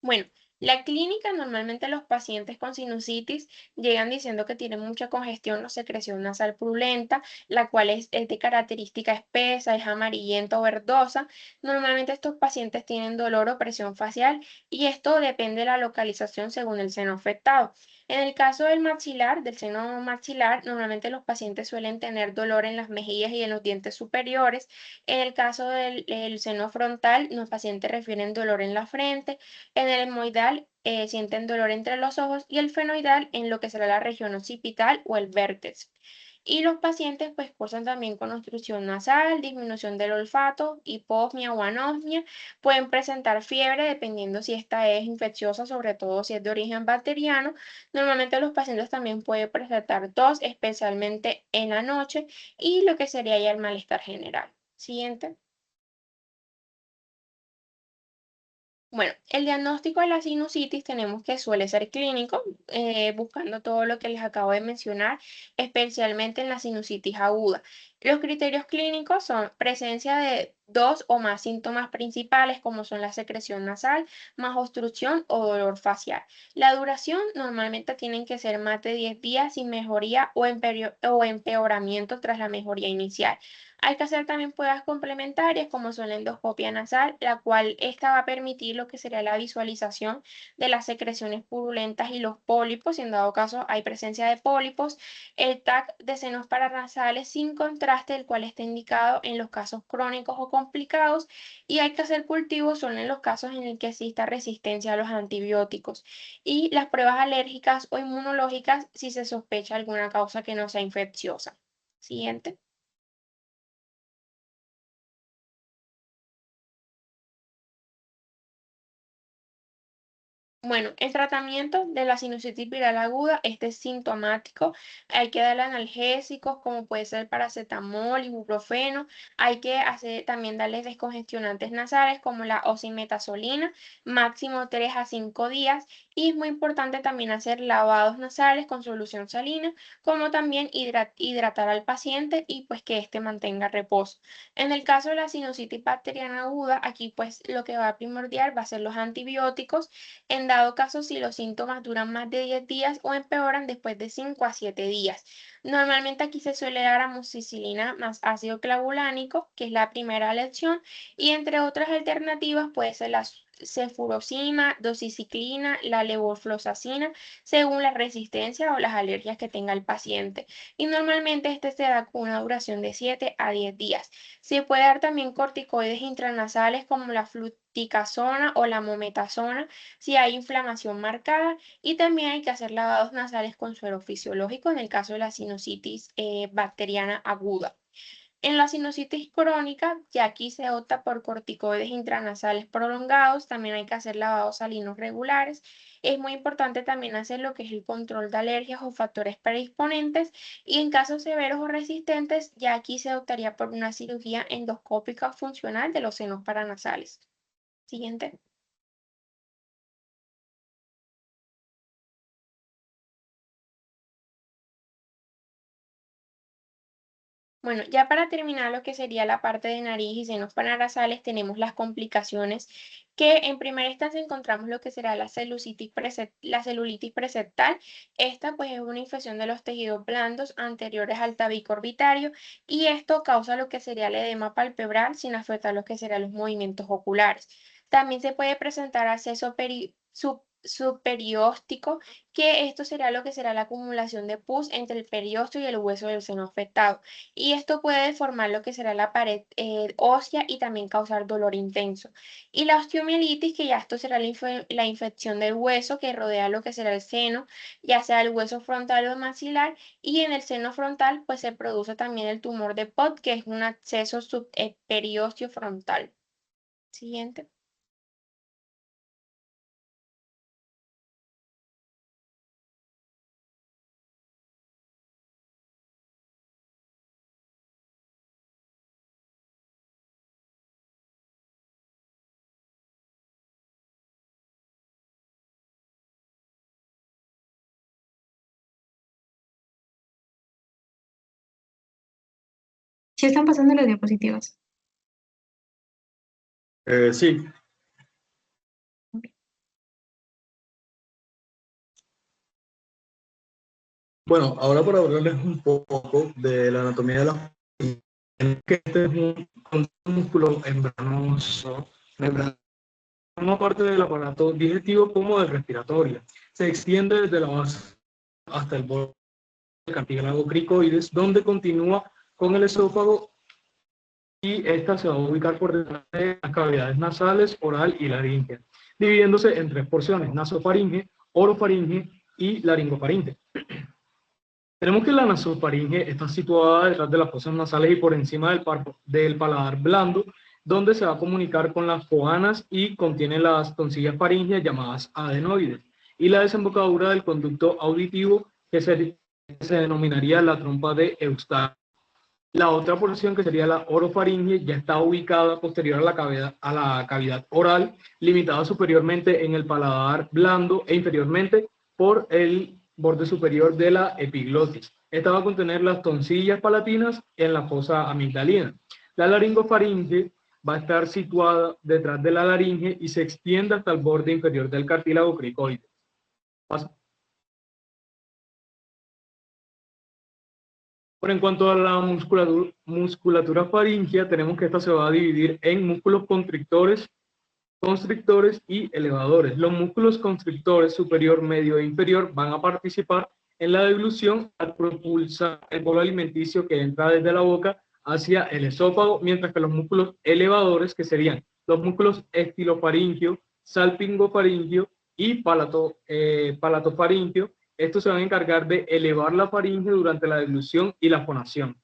Bueno, la clínica normalmente los pacientes con sinusitis llegan diciendo que tienen mucha congestión o secreción nasal purulenta, la cual es de característica espesa, es amarillenta o verdosa. Normalmente estos pacientes tienen dolor o presión facial y esto depende de la localización según el seno afectado. En el caso del maxilar, del seno maxilar, normalmente los pacientes suelen tener dolor en las mejillas y en los dientes superiores. En el caso del seno frontal, los pacientes refieren dolor en la frente. En el hemoidal sienten dolor entre los ojos y el fenoidal en lo que será la región occipital o el vértex. Y los pacientes pues cursan también con obstrucción nasal, disminución del olfato, hiposmia o anosmia. Pueden presentar fiebre dependiendo si esta es infecciosa, sobre todo si es de origen bacteriano. Normalmente los pacientes también pueden presentar tos, especialmente en la noche, y lo que sería ya el malestar general. Siguiente. Bueno, el diagnóstico de la sinusitis tenemos que suele ser clínico, buscando todo lo que les acabo de mencionar, especialmente en la sinusitis aguda. Los criterios clínicos son presencia de dos o más síntomas principales, como son la secreción nasal, más obstrucción o dolor facial. La duración normalmente tienen que ser más de 10 días sin mejoría o empeoramiento tras la mejoría inicial. Hay que hacer también pruebas complementarias como son la endoscopia nasal, la cual esta va a permitir lo que sería la visualización de las secreciones purulentas y los pólipos, si en dado caso hay presencia de pólipos, el TAC de senos paranasales sin contraste, el cual está indicado en los casos crónicos o complicados, y hay que hacer cultivos solo en los casos en el que exista resistencia a los antibióticos, y las pruebas alérgicas o inmunológicas si se sospecha alguna causa que no sea infecciosa. Siguiente. Bueno, el tratamiento de la sinusitis viral aguda, este es sintomático. Hay que darle analgésicos como puede ser paracetamol, ibuprofeno. Hay que también darles descongestionantes nasales como la oximetazolina, máximo 3 a 5 días. Y es muy importante también hacer lavados nasales con solución salina, como también hidratar al paciente y pues que éste mantenga reposo. En el caso de la sinusitis bacteriana aguda, aquí pues lo que va a primordial va a ser los antibióticos en dado caso si los síntomas duran más de 10 días o empeoran después de 5 a 7 días. Normalmente aquí se suele dar amoxicilina más ácido clavulánico, que es la primera elección, y entre otras alternativas puede ser la cefurozima, doxiciclina, la levofloxacina, según la resistencia o las alergias que tenga el paciente. Y normalmente este se da con una duración de 7 a 10 días. Se puede dar también corticoides intranasales como la fluticasona o la mometasona si hay inflamación marcada y también hay que hacer lavados nasales con suero fisiológico en el caso de la sinusitis bacteriana aguda. En la sinusitis crónica, ya aquí se opta por corticoides intranasales prolongados, también hay que hacer lavados salinos regulares. Es muy importante también hacer lo que es el control de alergias o factores predisponentes y en casos severos o resistentes, ya aquí se optaría por una cirugía endoscópica funcional de los senos paranasales. Siguiente. Bueno, ya para terminar lo que sería la parte de nariz y senos paranasales, tenemos las complicaciones que en primera instancia encontramos lo que será la celulitis preseptal. Esta pues es una infección de los tejidos blandos anteriores al tabique orbitario y esto causa lo que sería el edema palpebral sin afectar lo que serán los movimientos oculares. También se puede presentar acceso subperióstico, que esto será lo que será la acumulación de pus entre el periósteo y el hueso del seno afectado y esto puede deformar lo que será la pared ósea y también causar dolor intenso. Y la osteomielitis, que ya esto será la infección del hueso que rodea lo que será el seno, ya sea el hueso frontal o maxilar, y en el seno frontal pues se produce también el tumor de Pott, que es un acceso subperiósteo frontal. Siguiente. Si están pasando las diapositivas. Sí, bueno, ahora para hablarles un poco de la anatomía de la que este es un músculo membranoso, forma parte del aparato digestivo como del respiratorio. Se extiende desde la base hasta el borde del cartílago cricoides, donde continúa con el esófago y esta se va a ubicar por detrás de las cavidades nasales, oral y laringe, dividiéndose en tres porciones: nasofaringe, orofaringe y laringofaringe. Tenemos que la nasofaringe está situada detrás de las fosas nasales y por encima del paladar blando, donde se va a comunicar con las foanas y contiene las tonsillas faringeas llamadas adenoides, y la desembocadura del conducto auditivo que se denominaría la trompa de Eustaquio. La otra porción, que sería la orofaringe, ya está ubicada posterior a la cavidad oral, limitada superiormente en el paladar blando e inferiormente por el borde superior de la epiglotis. Esta va a contener las tonsillas palatinas en la fosa amigdalina. La laringofaringe va a estar situada detrás de la laringe y se extiende hasta el borde inferior del cartílago cricoide. Pasa. Pero en cuanto a la musculatura faríngea, tenemos que esta se va a dividir en músculos constrictores y elevadores. Los músculos constrictores superior, medio e inferior van a participar en la deglución al propulsar el bolo alimenticio que entra desde la boca hacia el esófago, mientras que los músculos elevadores, que serían los músculos estilofaringio, salpingofaringio y palatofaringio, estos se van a encargar de elevar la faringe durante la deglución y la fonación.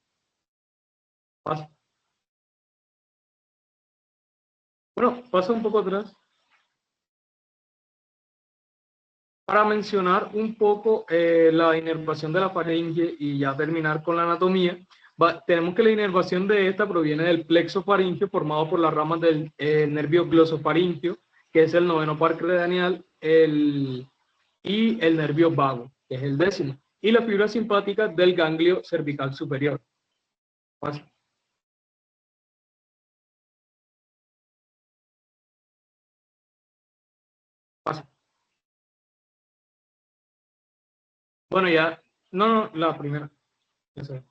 Bueno, pasa un poco atrás. para mencionar un poco la inervación de la faringe y ya terminar con la anatomía, tenemos que la inervación de esta proviene del plexo faríngeo formado por las ramas del nervio glosofaríngeo, que es el noveno par craneal, y el nervio vago, que es el décimo, y la fibra simpática del ganglio cervical superior. Pasa. Pasa. Bueno, ya, no, la primera. Ya sé.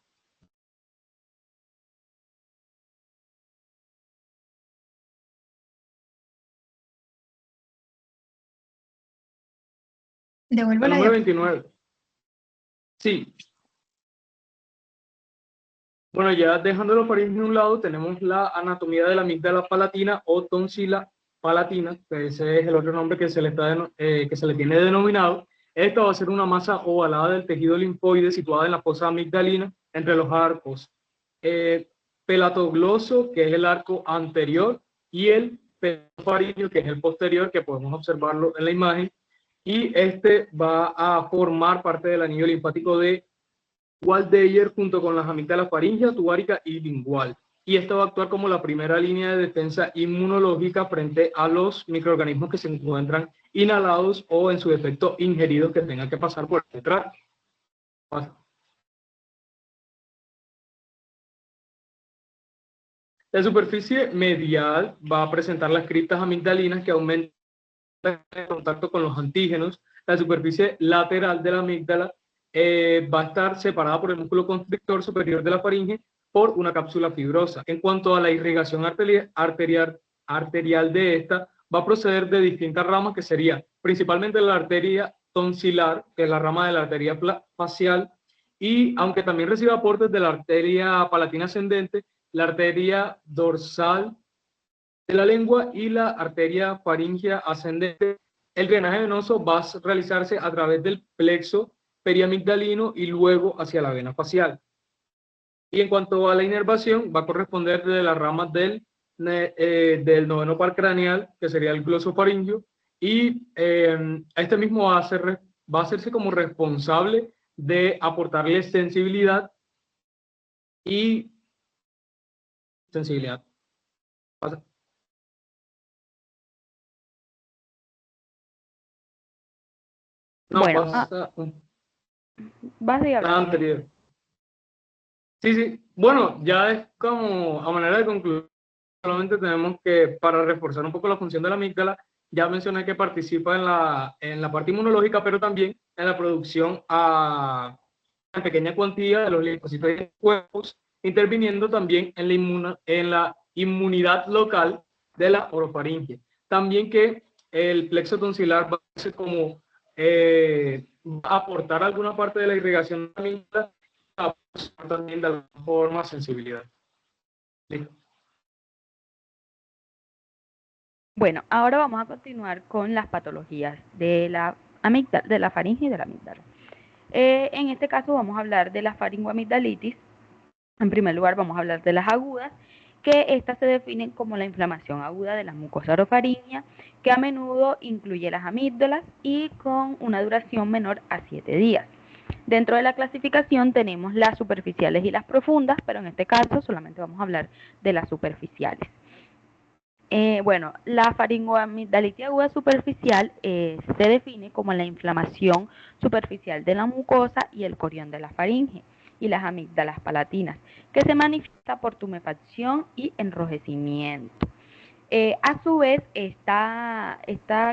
Devuelvo La la número diapositiva. 29. Sí. Bueno, ya dejándolo por ahí de un lado, tenemos la anatomía de la amígdala palatina o tonsila palatina, que ese es el otro nombre que se le, que se le tiene denominado. Esta va a ser una masa ovalada del tejido linfoide situada en la fosa amigdalina entre los arcos pelatogloso, que es el arco anterior, y el pelafaringio, que es el posterior, que podemos observarlo en la imagen, y este va a formar parte del anillo linfático de Waldeyer junto con las amígdalas faríngea, tubárica y lingual. Y esto va a actuar como la primera línea de defensa inmunológica frente a los microorganismos que se encuentran inhalados o en su defecto ingeridos que tengan que pasar por detrás. La superficie medial va a presentar las criptas amigdalinas que aumentan el contacto con los antígenos. La superficie lateral de la amígdala va a estar separada por el músculo constrictor superior de la faringe por una cápsula fibrosa. En cuanto a la irrigación arterial de esta, va a proceder de distintas ramas, que sería principalmente la arteria tonsilar, que es la rama de la arteria facial, y aunque también recibe aportes de la arteria palatina ascendente, la arteria dorsal de la lengua y la arteria faríngea ascendente. El drenaje venoso va a realizarse a través del plexo periamigdalino y luego hacia la vena facial. Y en cuanto a la inervación, va a corresponder de las ramas del noveno par craneal, que sería el glosofaringio, y este mismo va a hacerse como responsable de aportarle sensibilidad y sensibilidad. No, Bueno, pasa vas a hablar. anterior. Sí. Bueno, ya es como a manera de concluir, solamente tenemos que, para reforzar un poco la función de la amígdala, ya mencioné que participa en la parte inmunológica, pero también en la producción en pequeña cuantía de los linfocitos y cuerpos, interviniendo también en la inmunidad local de la orofaringe. También que el plexo tonsilar va a ser como va a aportar alguna parte de la irrigación de la amígdala, también de alguna forma sensibilidad. ¿Sí? Bueno, ahora vamos a continuar con las patologías de la amígdala, de la faringe y de la amígdala. En este caso vamos a hablar de la faringoamigdalitis. En primer lugar vamos a hablar de las agudas, que estas se definen como la inflamación aguda de la mucosa orofaringea, que a menudo incluye las amígdalas y con una duración menor a 7 días. Dentro de la clasificación tenemos las superficiales y las profundas, pero en este caso solamente vamos a hablar de las superficiales. Bueno, la faringoamigdalitis aguda superficial se define como la inflamación superficial de la mucosa y el corión de la faringe y las amígdalas palatinas, que se manifiesta por tumefacción y enrojecimiento. A su vez, esta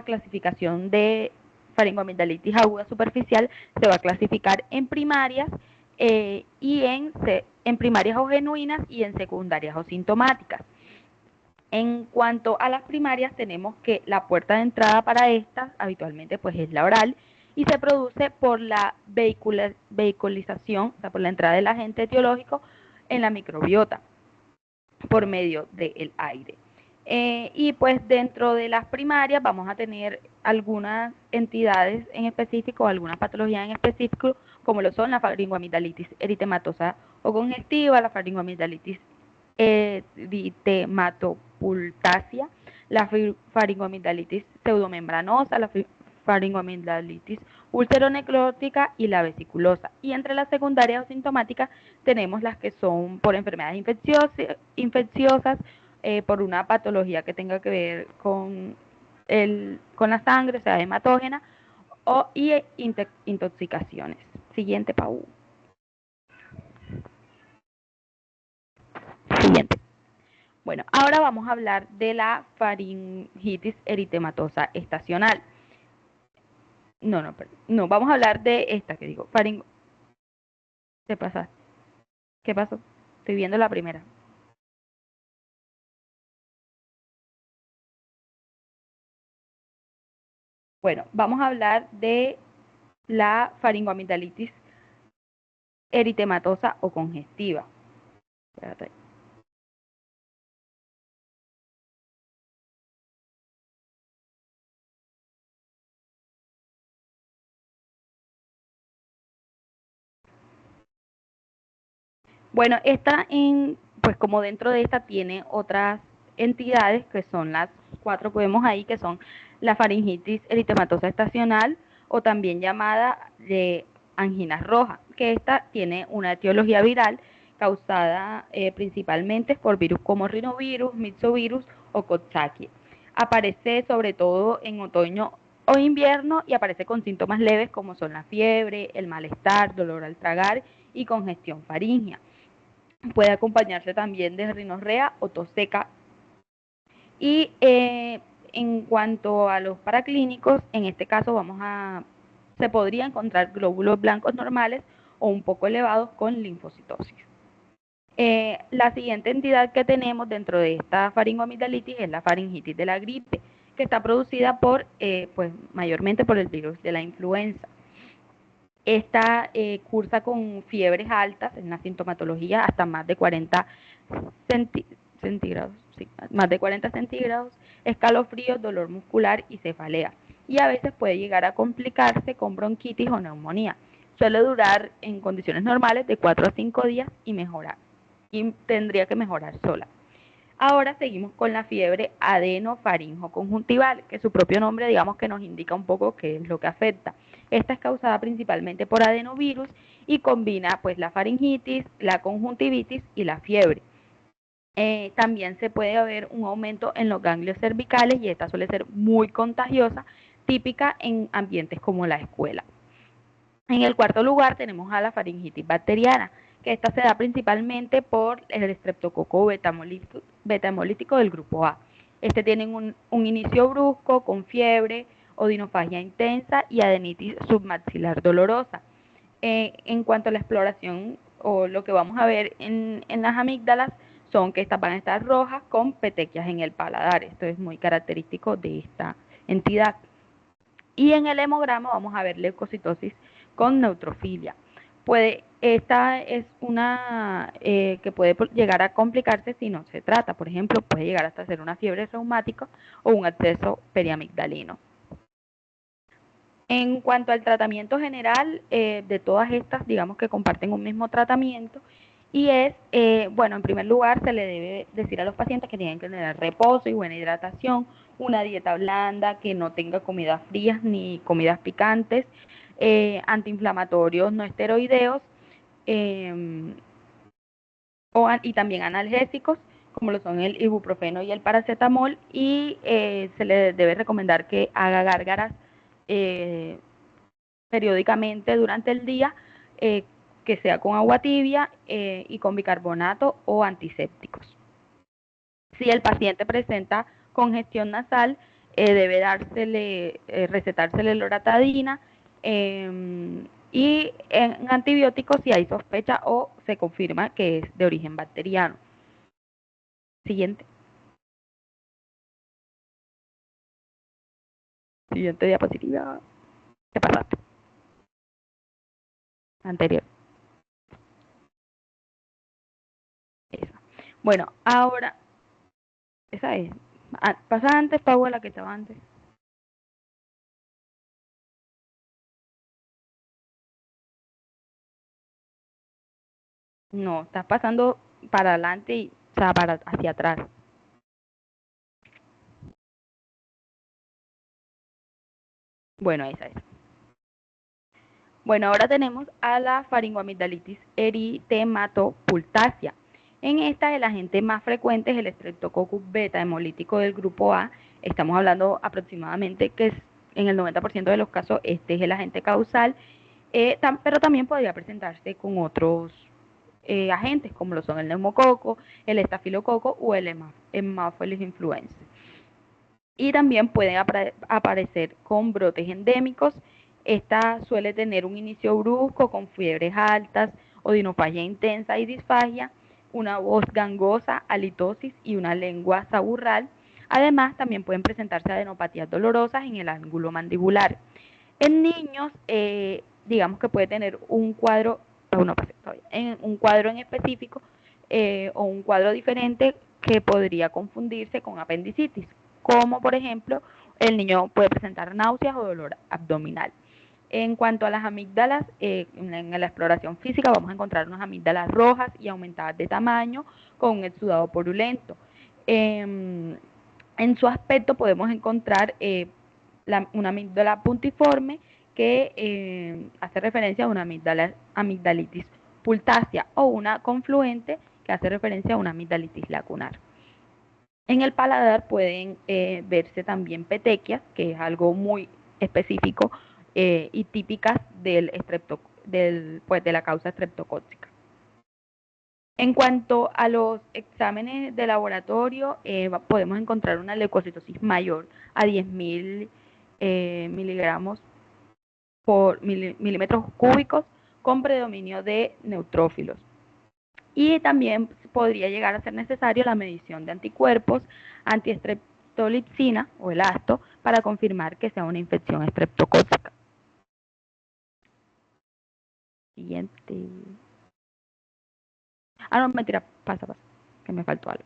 clasificación de faringoamigdalitis aguda superficial se va a clasificar en primarias y en primarias o genuinas y en secundarias o sintomáticas. En cuanto a las primarias, tenemos que la puerta de entrada para estas habitualmente pues es la oral y se produce por la vehiculización, o sea, por la entrada del agente etiológico en la microbiota por medio del aire. Y pues dentro de las primarias vamos a tener algunas entidades en específico, algunas patologías en específico, como lo son la faringoamigdalitis eritematosa o congestiva, la faringoamigdalitis eritematosa, la faringoamigdalitis pseudomembranosa, la faringoamigdalitis ulceronecrótica y la vesiculosa. Y entre las secundarias o sintomáticas tenemos las que son por enfermedades infecciosas, por una patología que tenga que ver con la sangre, o sea, hematógena, y intoxicaciones. Siguiente, Pau. Siguiente. Bueno, ahora vamos a hablar de la faringitis eritematosa estacional. No, vamos a hablar de esta que digo, ¿Qué pasa? ¿Qué pasó? Estoy viendo la primera. Bueno, vamos a hablar de la faringoamigdalitis eritematosa o congestiva. Espérate. Bueno, pues como dentro de esta tiene otras entidades que son las 4 que vemos ahí, que son la faringitis eritematosa estacional o también llamada de angina roja, que esta tiene una etiología viral causada principalmente por virus como rinovirus, myxovirus o coxsackie. Aparece sobre todo en otoño o invierno y aparece con síntomas leves como son la fiebre, el malestar, dolor al tragar y congestión faríngea. Puede acompañarse también de rinorrea o tos seca. Y en cuanto a los paraclínicos, en este caso se podría encontrar glóbulos blancos normales o un poco elevados con linfocitosis. La siguiente entidad que tenemos dentro de esta faringoamigdalitis es la faringitis de la gripe, que está producida pues mayormente por el virus de la influenza. Esta cursa con fiebres altas en la sintomatología hasta más de 40 centígrados, sí, más de 40 centígrados, escalofríos, dolor muscular y cefalea. Y a veces puede llegar a complicarse con bronquitis o neumonía. Suele durar en condiciones normales de 4 a 5 días y tendría que mejorar sola. Ahora seguimos con la fiebre adenofaringoconjuntival, que su propio nombre digamos que nos indica un poco qué es lo que afecta. Esta es causada principalmente por adenovirus y combina pues la faringitis, la conjuntivitis y la fiebre. También se puede ver un aumento en los ganglios cervicales y esta suele ser muy contagiosa, típica en ambientes como la escuela. En el cuarto lugar tenemos a la faringitis bacteriana, que esta se da principalmente por el estreptococo beta-hemolítico del grupo A. Este tiene un inicio brusco, con fiebre, odinofagia intensa y adenitis submaxilar dolorosa. En cuanto a la exploración o lo que vamos a ver en las amígdalas, son que estas van a estar rojas con petequias en el paladar. Esto es muy característico de esta entidad. Y en el hemograma vamos a ver leucocitosis con neutrofilia. Esta es una que puede llegar a complicarse si no se trata. Por ejemplo, puede llegar hasta ser una fiebre reumática o un absceso periamigdalino. En cuanto al tratamiento general de todas estas, digamos que comparten un mismo tratamiento y es, bueno, en primer lugar se le debe decir a los pacientes que tienen que tener reposo y buena hidratación, una dieta blanda, que no tenga comidas frías ni comidas picantes, antiinflamatorios no esteroideos y también analgésicos como lo son el ibuprofeno y el paracetamol y se le debe recomendar que haga gárgaras periódicamente durante el día, que sea con agua tibia y con bicarbonato o antisépticos. Si el paciente presenta congestión nasal, debe recetársele loratadina y en antibióticos si hay sospecha o se confirma que es de origen bacteriano. Siguiente. Siguiente diapositiva. ¿Qué pasaste? Anterior. Esa. Bueno, ahora, esa es. Pasa antes, Pau, la que estaba antes. No, estás pasando para adelante y, o sea, hacia atrás. Bueno, esa es. Bueno, ahora tenemos a la faringoamigdalitis eritematopulácea. En esta, el agente más frecuente es el Streptococcus beta hemolítico del grupo A. Estamos hablando aproximadamente que en el 90% de los casos este es el agente causal, pero también podría presentarse con otros agentes como lo son el neumococo, el estafilococo o el Haemophilus influenzae. Y también pueden aparecer con brotes endémicos. Esta suele tener un inicio brusco con fiebres altas, odinofagia intensa y disfagia, una voz gangosa, halitosis y una lengua saburral. Además, también pueden presentarse adenopatías dolorosas en el ángulo mandibular. En niños, digamos que puede tener un cuadro, un cuadro en específico o un cuadro diferente que podría confundirse con apendicitis, como por ejemplo, el niño puede presentar náuseas o dolor abdominal. En cuanto a las amígdalas, en la exploración física vamos a encontrar unas amígdalas rojas y aumentadas de tamaño con un exudado purulento. En su aspecto podemos encontrar una amígdala puntiforme que hace referencia a una amigdalitis pulácea o una confluente que hace referencia a una amigdalitis lacunar. En el paladar pueden verse también petequias, que es algo muy específico y típicas de la causa estreptocócica. En cuanto a los exámenes de laboratorio, podemos encontrar una leucocitosis mayor a 10.000 miligramos por milímetros cúbicos con predominio de neutrófilos. Y también podría llegar a ser necesario la medición de anticuerpos antiestreptolipsina o el ASTO para confirmar que sea una infección estreptocócica. Siguiente. Ah, no, mentira, pasa, que me faltó algo.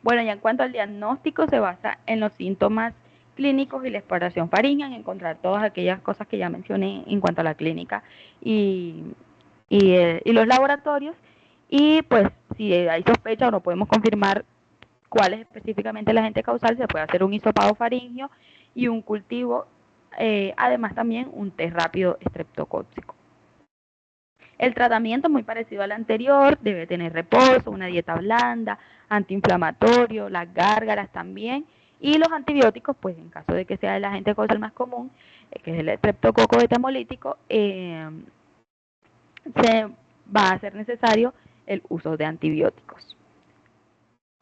Bueno, ya en cuanto al diagnóstico, se basa en los síntomas clínicos y la exploración faríngea, en encontrar todas aquellas cosas que ya mencioné en cuanto a la clínica y los laboratorios. Y pues si hay sospecha o no podemos confirmar cuál es específicamente el agente causal, se puede hacer un hisopado faríngeo y un cultivo, además también un test rápido estreptocócico. El tratamiento es muy parecido al anterior, debe tener reposo, una dieta blanda, antiinflamatorio, las gárgaras también, y los antibióticos, pues en caso de que sea el agente causal más común, que es el estreptococo beta hemolítico, se va a hacer necesario el uso de antibióticos,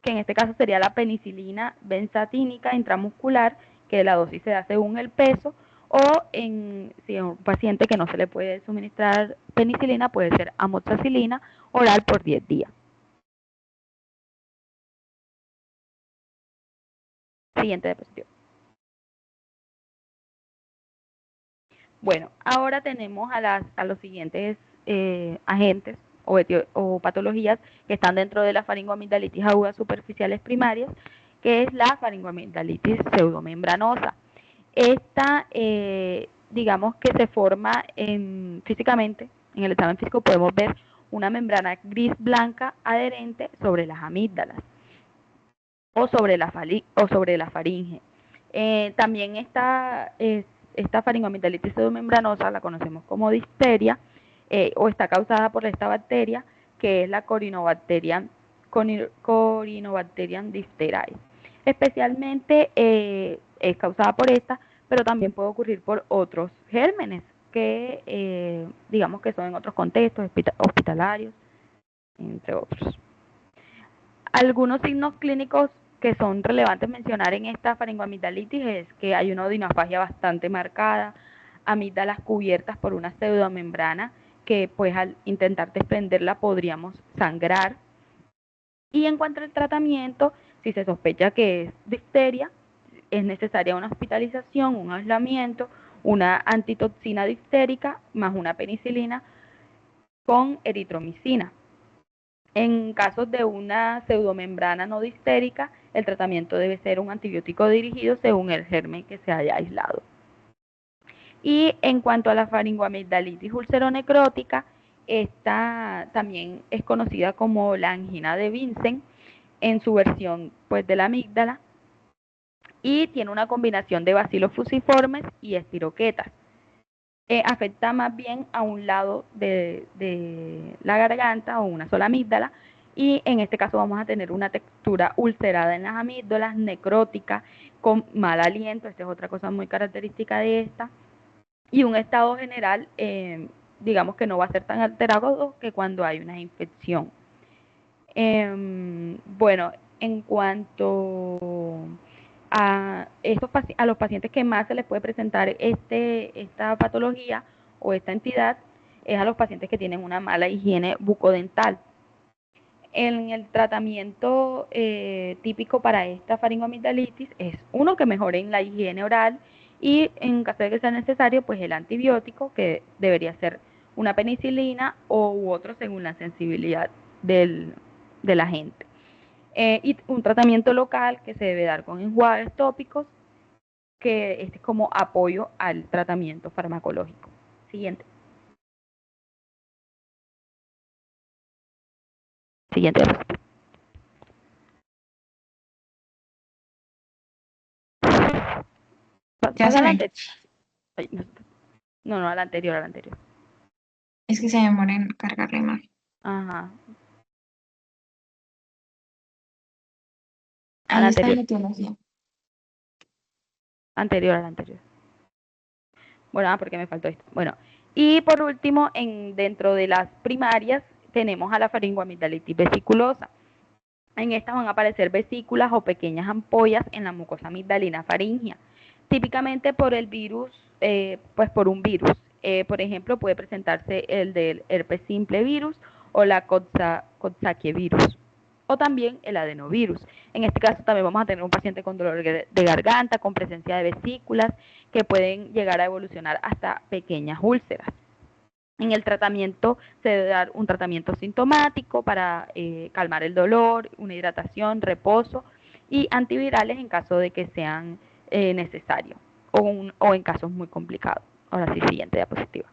que en este caso sería la penicilina benzatínica intramuscular, que la dosis se da según el peso, o si es un paciente que no se le puede suministrar penicilina, puede ser amoxicilina oral por 10 días. Siguiente diapositiva. Bueno, ahora tenemos a los siguientes agentes o patologías que están dentro de la faringoamigdalitis agudas superficiales primarias, que es la faringoamigdalitis pseudomembranosa. Esta, digamos que se forma físicamente, en el examen físico podemos ver una membrana gris blanca adherente sobre las amígdalas o sobre la faringe. También esta faringoamigdalitis pseudomembranosa la conocemos como difteria o está causada por esta bacteria que es la Corynebacterium diphtheriae. Especialmente es causada por esta, pero también puede ocurrir por otros gérmenes que digamos que son en otros contextos hospitalarios, entre otros. Algunos signos clínicos que son relevantes mencionar en esta faringoamigdalitis es que hay una odinofagia bastante marcada, amígdalas cubiertas por una pseudomembrana que pues al intentar desprenderla podríamos sangrar. Y en cuanto al tratamiento, si se sospecha que es difteria, es necesaria una hospitalización, un aislamiento, una antitoxina diftérica más una penicilina con eritromicina. En casos de una pseudomembrana no difterica, el tratamiento debe ser un antibiótico dirigido según el germen que se haya aislado. Y en cuanto a la faringoamigdalitis ulceronecrótica, esta también es conocida como la angina de Vincent en su versión pues, de la amígdala. y tiene una combinación de bacilos fusiformes y espiroquetas. Afecta más bien a un lado de la garganta o una sola amígdala, y en este caso vamos a tener una textura ulcerada en las amígdalas, necrótica, con mal aliento. Esta es otra cosa muy característica de esta, y un estado general, digamos que no va a ser tan alterado que cuando hay una infección. Bueno, en cuanto a los pacientes que más se les puede presentar esta patología o esta entidad, es a los pacientes que tienen una mala higiene bucodental. En el tratamiento típico para esta faringoamigdalitis es uno, que mejoren la higiene oral, y en caso de que sea necesario, pues el antibiótico, que debería ser una penicilina u otro según la sensibilidad del agente. Y un tratamiento local que se debe dar con enjuagues tópicos, que es como apoyo al tratamiento farmacológico. Siguiente. Siguiente. Ya se Adelante. ve. No, al anterior. Es que se demora en cargar la imagen. Ajá. Ahí está anterior. la etiología. Al anterior. Bueno, porque me faltó esto. Bueno, y por último, dentro de las primarias tenemos a la faringoamigdalitis vesiculosa. En estas van a aparecer vesículas o pequeñas ampollas en la mucosa amigdalina faríngea, típicamente por el virus, pues por un virus. Por ejemplo, puede presentarse el del herpes simple virus o la Coxsackie virus, o también el adenovirus. En este caso también vamos a tener un paciente con dolor de garganta, con presencia de vesículas, que pueden llegar a evolucionar hasta pequeñas úlceras. En el tratamiento se debe dar un tratamiento sintomático para calmar el dolor, una hidratación, reposo y antivirales en caso de que sean necesarios o en casos muy complicados. Ahora sí, siguiente diapositiva.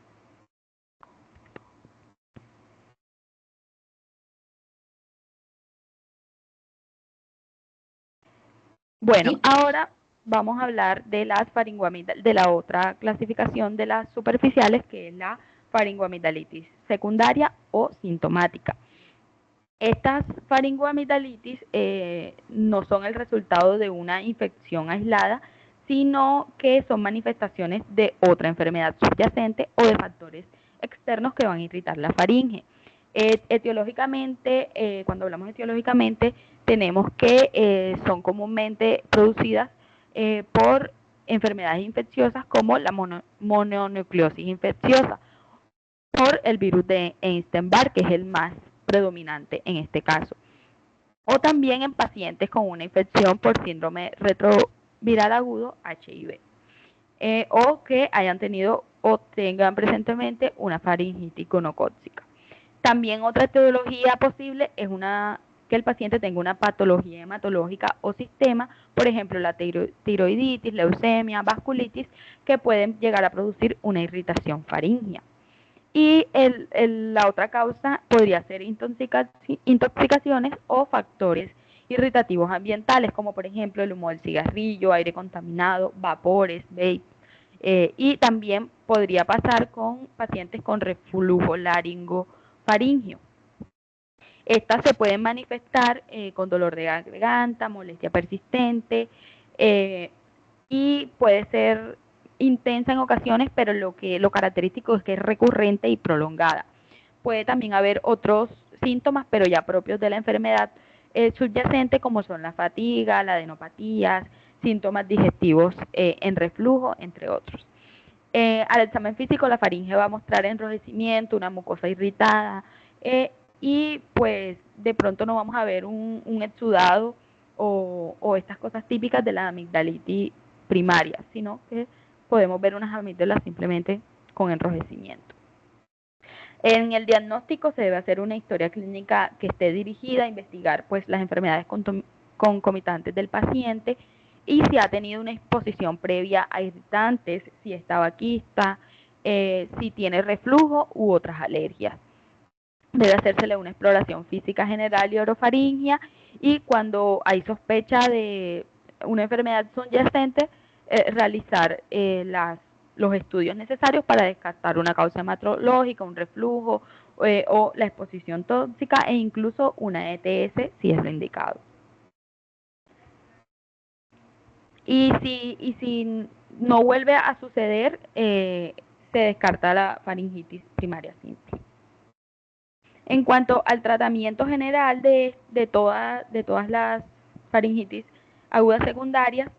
Bueno, ahora vamos a hablar de las faringoamigdalitis, de la otra clasificación de las superficiales, que es la faringoamigdalitis secundaria o sintomática. Estas faringoamigdalitis no son el resultado de una infección aislada, sino que son manifestaciones de otra enfermedad subyacente o de factores externos que van a irritar la faringe. Etiológicamente, cuando hablamos etiológicamente, tenemos que son comúnmente producidas por enfermedades infecciosas como la mononucleosis infecciosa, por el virus de Epstein-Barr, que es el más predominante en este caso, o también en pacientes con una infección por síndrome retroviral agudo, HIV, o que hayan tenido o tengan presentemente una faringitis gonocócica. También otra etiología posible es que el paciente tenga una patología hematológica o sistema, por ejemplo la tiroiditis, leucemia, vasculitis, que pueden llegar a producir una irritación faríngea. Y la otra causa podría ser intoxicaciones o factores irritativos ambientales, como por ejemplo el humo del cigarrillo, aire contaminado, vapores, vape. Y también podría pasar con pacientes con reflujo laringofaríngeo. Estas se pueden manifestar con dolor de garganta, molestia persistente, y puede ser intensa en ocasiones, pero lo característico es que es recurrente y prolongada. Puede también haber otros síntomas, pero ya propios de la enfermedad subyacente, como son la fatiga, la adenopatías, síntomas digestivos en reflujo, entre otros. Al examen físico, la faringe va a mostrar enrojecimiento, una mucosa irritada, y pues de pronto no vamos a ver un exudado o estas cosas típicas de la amigdalitis primaria, sino que podemos ver unas amígdalas simplemente con enrojecimiento. En el diagnóstico se debe hacer una historia clínica que esté dirigida a investigar pues las enfermedades concomitantes del paciente, y si ha tenido una exposición previa a irritantes, si es tabaquista, si tiene reflujo u otras alergias. Debe hacérsele una exploración física general y orofaringia, y cuando hay sospecha de una enfermedad subyacente, realizar los estudios necesarios para descartar una causa hematológica, un reflujo o la exposición tóxica e incluso una ETS si es lo indicado. Y si no vuelve a suceder, se descarta la faringitis primaria simple. En cuanto al tratamiento general de todas las faringitis agudas secundarias,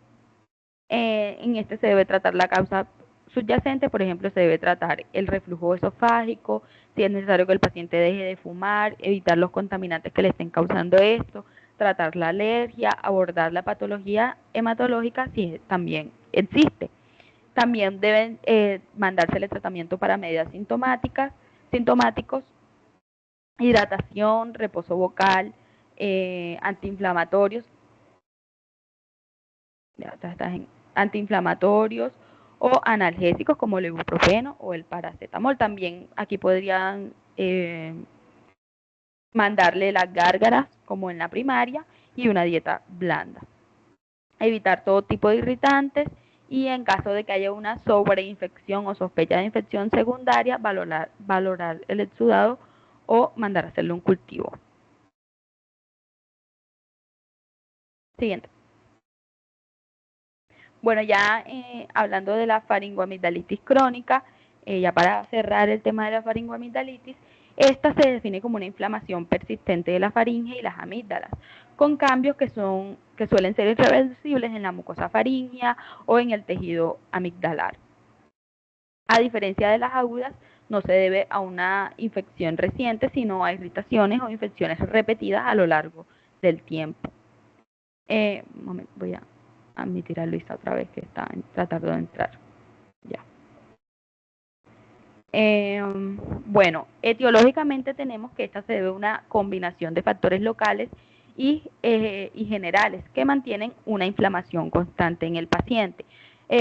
en este se debe tratar la causa subyacente, por ejemplo, se debe tratar el reflujo esofágico, si es necesario que el paciente deje de fumar, evitar los contaminantes que le estén causando esto, tratar la alergia, abordar la patología hematológica si también existe. También deben mandársele tratamiento para medidas sintomáticos, hidratación, reposo vocal, antiinflamatorios, antiinflamatorios o analgésicos como el ibuprofeno o el paracetamol. También aquí podrían mandarle las gárgaras como en la primaria y una dieta blanda. Evitar todo tipo de irritantes y en caso de que haya una sobreinfección o sospecha de infección secundaria, valorar el exudado o mandar a hacerle un cultivo. Siguiente. Bueno, ya hablando de la faringoamigdalitis crónica, ya para cerrar el tema de la faringoamigdalitis, esta se define como una inflamación persistente de la faringe y las amígdalas, con cambios que suelen ser irreversibles en la mucosa faríngea o en el tejido amigdalar. A diferencia de las agudas, no se debe a una infección reciente, sino a irritaciones o infecciones repetidas a lo largo del tiempo. Un momento, voy a admitir a Luisa otra vez que está tratando de entrar. Ya. Bueno, etiológicamente tenemos que esta se debe a una combinación de factores locales y generales que mantienen una inflamación constante en el paciente.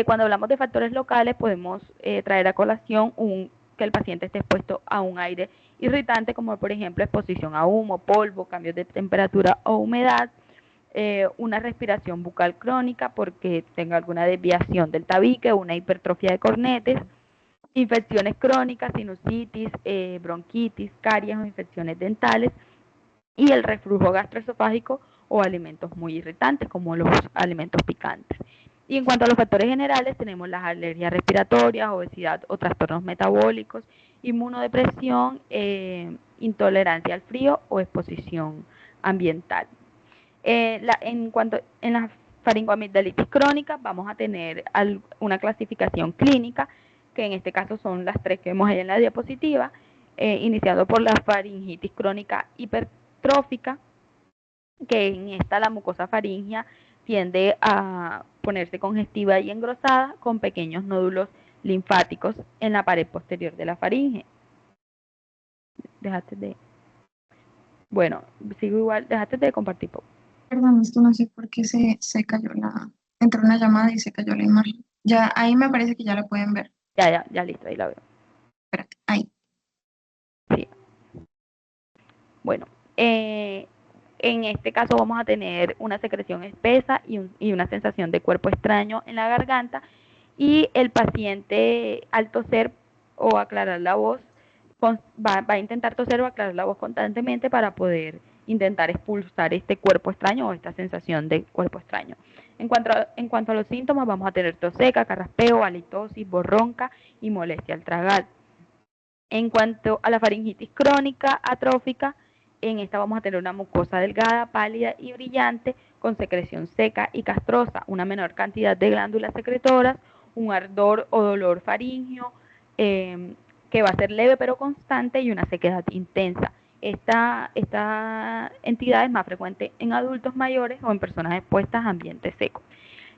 Cuando hablamos de factores locales podemos traer a colación que el paciente esté expuesto a un aire irritante, como por ejemplo exposición a humo, polvo, cambios de temperatura o humedad, una respiración bucal crónica porque tenga alguna desviación del tabique, una hipertrofia de cornetes, infecciones crónicas, sinusitis, bronquitis, caries o infecciones dentales y el reflujo gastroesofágico o alimentos muy irritantes como los alimentos picantes. Y en cuanto a los factores generales, tenemos las alergias respiratorias, obesidad o trastornos metabólicos, inmunodepresión, intolerancia al frío o exposición ambiental. En la faringoamigdalitis crónica vamos a tener una clasificación clínica, que en este caso son las tres que vemos ahí en la diapositiva, iniciando por la faringitis crónica hipertrófica, que en esta la mucosa faríngea tiende a ponerse congestiva y engrosada con pequeños nódulos linfáticos en la pared posterior de la faringe. Bueno, sigo igual, déjate de compartir. Perdón, es que no sé por qué se cayó entró una llamada y se cayó la imagen. Ya, ahí me parece que ya la pueden ver. Ya, listo, ahí la veo. Espérate, ahí. Sí. Bueno, en este caso vamos a tener una secreción espesa y una sensación de cuerpo extraño en la garganta, y el paciente al toser o aclarar la voz va a intentar toser o aclarar la voz constantemente para poder intentar expulsar este cuerpo extraño o esta sensación de cuerpo extraño. En cuanto a los síntomas, vamos a tener tos seca, carraspeo, halitosis, voz ronca y molestia al tragar. En cuanto a la faringitis crónica atrófica, en esta vamos a tener una mucosa delgada, pálida y brillante, con secreción seca y castrosa, una menor cantidad de glándulas secretoras, un ardor o dolor faríngeo que va a ser leve pero constante y una sequedad intensa. Esta entidad es más frecuente en adultos mayores o en personas expuestas a ambientes secos.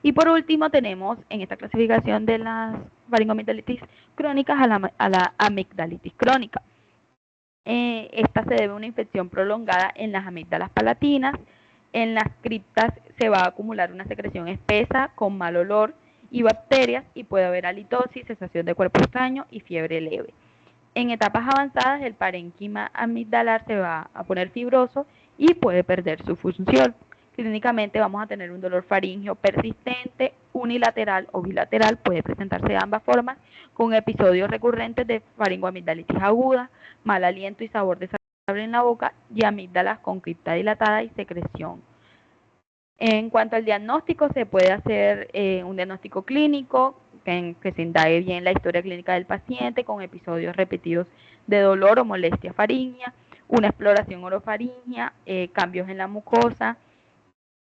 Y por último tenemos en esta clasificación de las faringoamigdalitis crónicas a la amigdalitis crónica. Esta se debe a una infección prolongada en las amígdalas palatinas. En las criptas se va a acumular una secreción espesa con mal olor y bacterias, y puede haber halitosis, sensación de cuerpo extraño y fiebre leve. En etapas avanzadas el parénquima amigdalar se va a poner fibroso y puede perder su función, Clínicamente vamos a tener un dolor faríngeo persistente, unilateral o bilateral, puede presentarse de ambas formas, con episodios recurrentes de faringoamigdalitis aguda, mal aliento y sabor desagradable en la boca y amígdalas con cripta dilatada y secreción. En cuanto al diagnóstico, se puede hacer un diagnóstico clínico que se indague bien la historia clínica del paciente con episodios repetidos de dolor o molestia faríngea, una exploración orofaríngea, cambios en la mucosa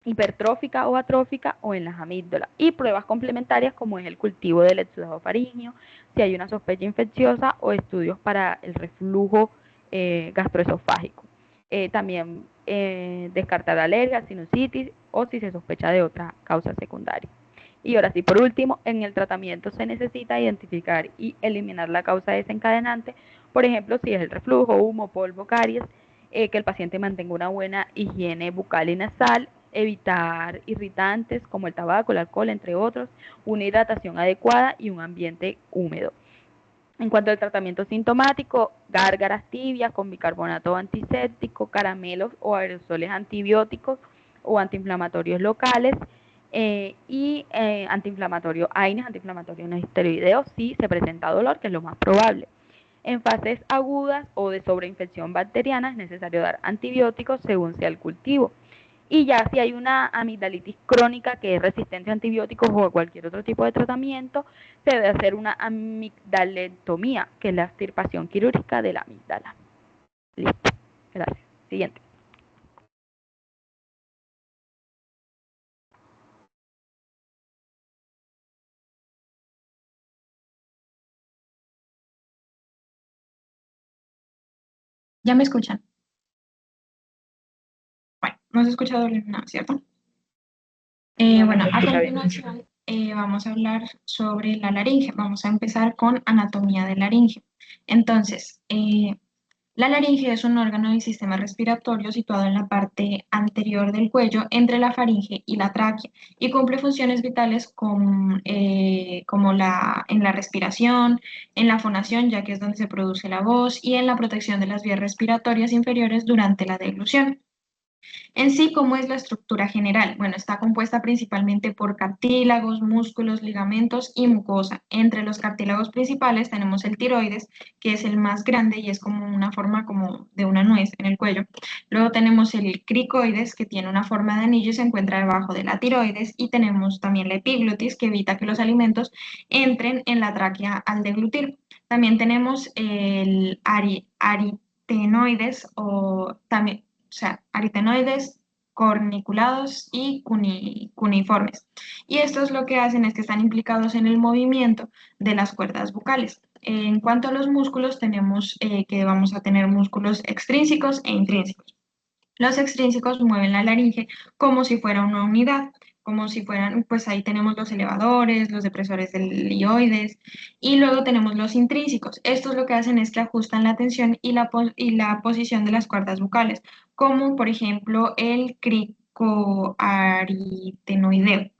hipertrófica o atrófica o en las amígdalas, y pruebas complementarias como es el cultivo del exudado faríngeo, si hay una sospecha infecciosa o estudios para el reflujo gastroesofágico. También descartar alergias, sinusitis o si se sospecha de otra causa secundaria. Y ahora sí, por último, en el tratamiento se necesita identificar y eliminar la causa desencadenante, por ejemplo, si es el reflujo, humo, polvo, caries, que el paciente mantenga una buena higiene bucal y nasal, evitar irritantes como el tabaco, el alcohol, entre otros, una hidratación adecuada y un ambiente húmedo. En cuanto al tratamiento sintomático, gárgaras tibias con bicarbonato antiséptico, caramelos o aerosoles antibióticos o antiinflamatorios locales y antiinflamatorio AINES, antiinflamatorio no esteroideo, si se presenta dolor, que es lo más probable. En fases agudas o de sobreinfección bacteriana es necesario dar antibióticos según sea el cultivo. Y ya si hay una amigdalitis crónica que es resistente a antibióticos o a cualquier otro tipo de tratamiento, se debe hacer una amigdalectomía, que es la extirpación quirúrgica de la amígdala. Listo. Gracias. Siguiente. ¿Ya me escuchan? Bueno, no se escucha doble nada, ¿cierto? Bueno, a continuación vamos a hablar sobre la laringe. Vamos a empezar con anatomía de laringe. Entonces, la laringe es un órgano del sistema respiratorio situado en la parte anterior del cuello, entre la faringe y la tráquea, y cumple funciones vitales como en la respiración, en la fonación, ya que es donde se produce la voz, y en la protección de las vías respiratorias inferiores durante la deglución. En sí, ¿cómo es la estructura general? Bueno, está compuesta principalmente por cartílagos, músculos, ligamentos y mucosa. Entre los cartílagos principales tenemos el tiroides, que es el más grande y es como una forma como de una nuez en el cuello. Luego tenemos el cricoides, que tiene una forma de anillo y se encuentra debajo de la tiroides. Y tenemos también la epiglotis, que evita que los alimentos entren en la tráquea al deglutir. También tenemos el aritenoides aritenoides, corniculados y cuneiformes. Y estos lo que hacen es que están implicados en el movimiento de las cuerdas vocales. En cuanto a los músculos, tenemos que vamos a tener músculos extrínsecos e intrínsecos. Los extrínsecos mueven la laringe como si fuera una unidad, como si fueran, pues ahí tenemos los elevadores, los depresores del ioides, y luego tenemos los intrínsecos. Estos lo que hacen es que ajustan la tensión y la posición de las cuerdas vocales, como por ejemplo el cricoaritenoideo,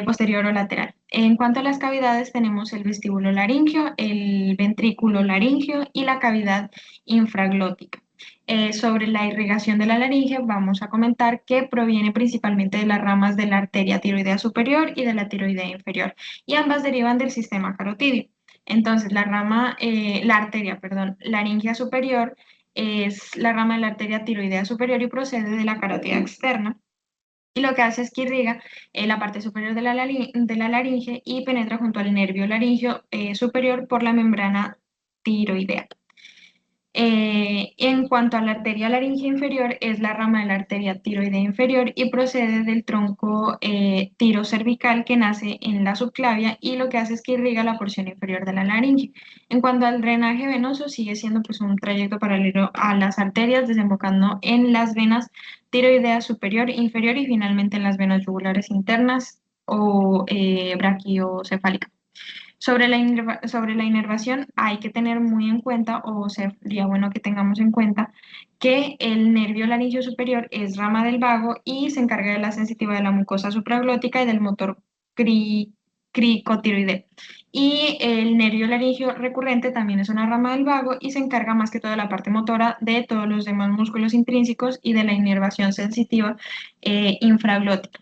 posterior o lateral. En cuanto a las cavidades, tenemos el vestíbulo laringio, el ventrículo laringio y la cavidad infraglótica. Sobre la irrigación de la laringe, vamos a comentar que proviene principalmente de las ramas de la arteria tiroidea superior y de la tiroidea inferior, y ambas derivan del sistema carotídeo. Entonces, la arteria, laringea superior es la rama de la arteria tiroidea superior y procede de la carótida externa. Y lo que hace es que irriga la parte superior de la laringe y penetra junto al nervio laringio superior por la membrana tiroidea. En cuanto a la arteria laringea inferior, es la rama de la arteria tiroidea inferior y procede del tronco tirocervical que nace en la subclavia y lo que hace es que irriga la porción inferior de la laringe. En cuanto al drenaje venoso, sigue siendo pues, un trayecto paralelo a las arterias, desembocando en las venas tiroidea superior, inferior y finalmente en las venas yugulares internas o brachiocefálicas. Sobre la inervación hay que tener muy en cuenta, o sería bueno que tengamos en cuenta, que el nervio laringio superior es rama del vago y se encarga de la sensitiva de la mucosa supraglótica y del motor cricotiroideo. Y el nervio laringio recurrente también es una rama del vago y se encarga más que todo de la parte motora de todos los demás músculos intrínsecos y de la inervación sensitiva infraglótica.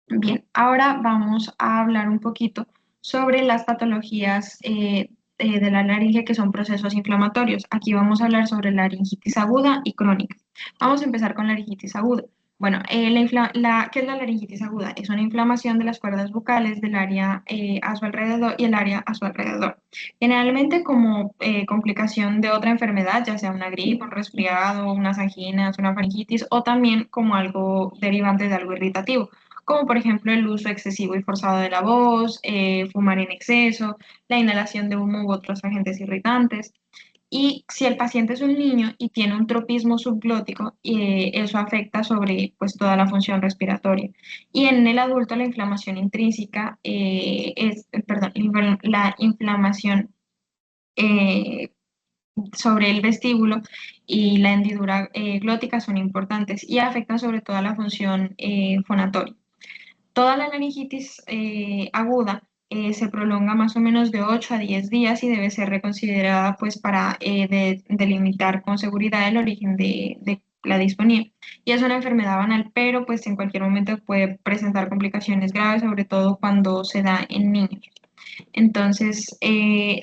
Bien, ahora vamos a hablar un poquito sobre las patologías de la laringe que son procesos inflamatorios. Aquí vamos a hablar sobre laringitis aguda y crónica. Vamos a empezar con laringitis aguda. Bueno, ¿qué es la laringitis aguda? Es una inflamación de las cuerdas vocales del área a su alrededor y el área a su alrededor. Generalmente como complicación de otra enfermedad, ya sea una gripe, un resfriado, unas anginas, una faringitis o también como algo derivante de algo irritativo como por ejemplo el uso excesivo y forzado de la voz, fumar en exceso, la inhalación de humo u otros agentes irritantes. Y si el paciente es un niño y tiene un tropismo subglótico, eso afecta sobre pues, toda la función respiratoria. Y en el adulto la inflamación intrínseca la inflamación eh, sobre el vestíbulo y la hendidura glótica son importantes y afectan sobre todo a la función fonatoria. Toda la laringitis aguda se prolonga más o menos de 8 a 10 días y debe ser reconsiderada pues para delimitar con seguridad el origen de la disfonía. Y es una enfermedad banal, pero pues en cualquier momento puede presentar complicaciones graves, sobre todo cuando se da en niños. Entonces,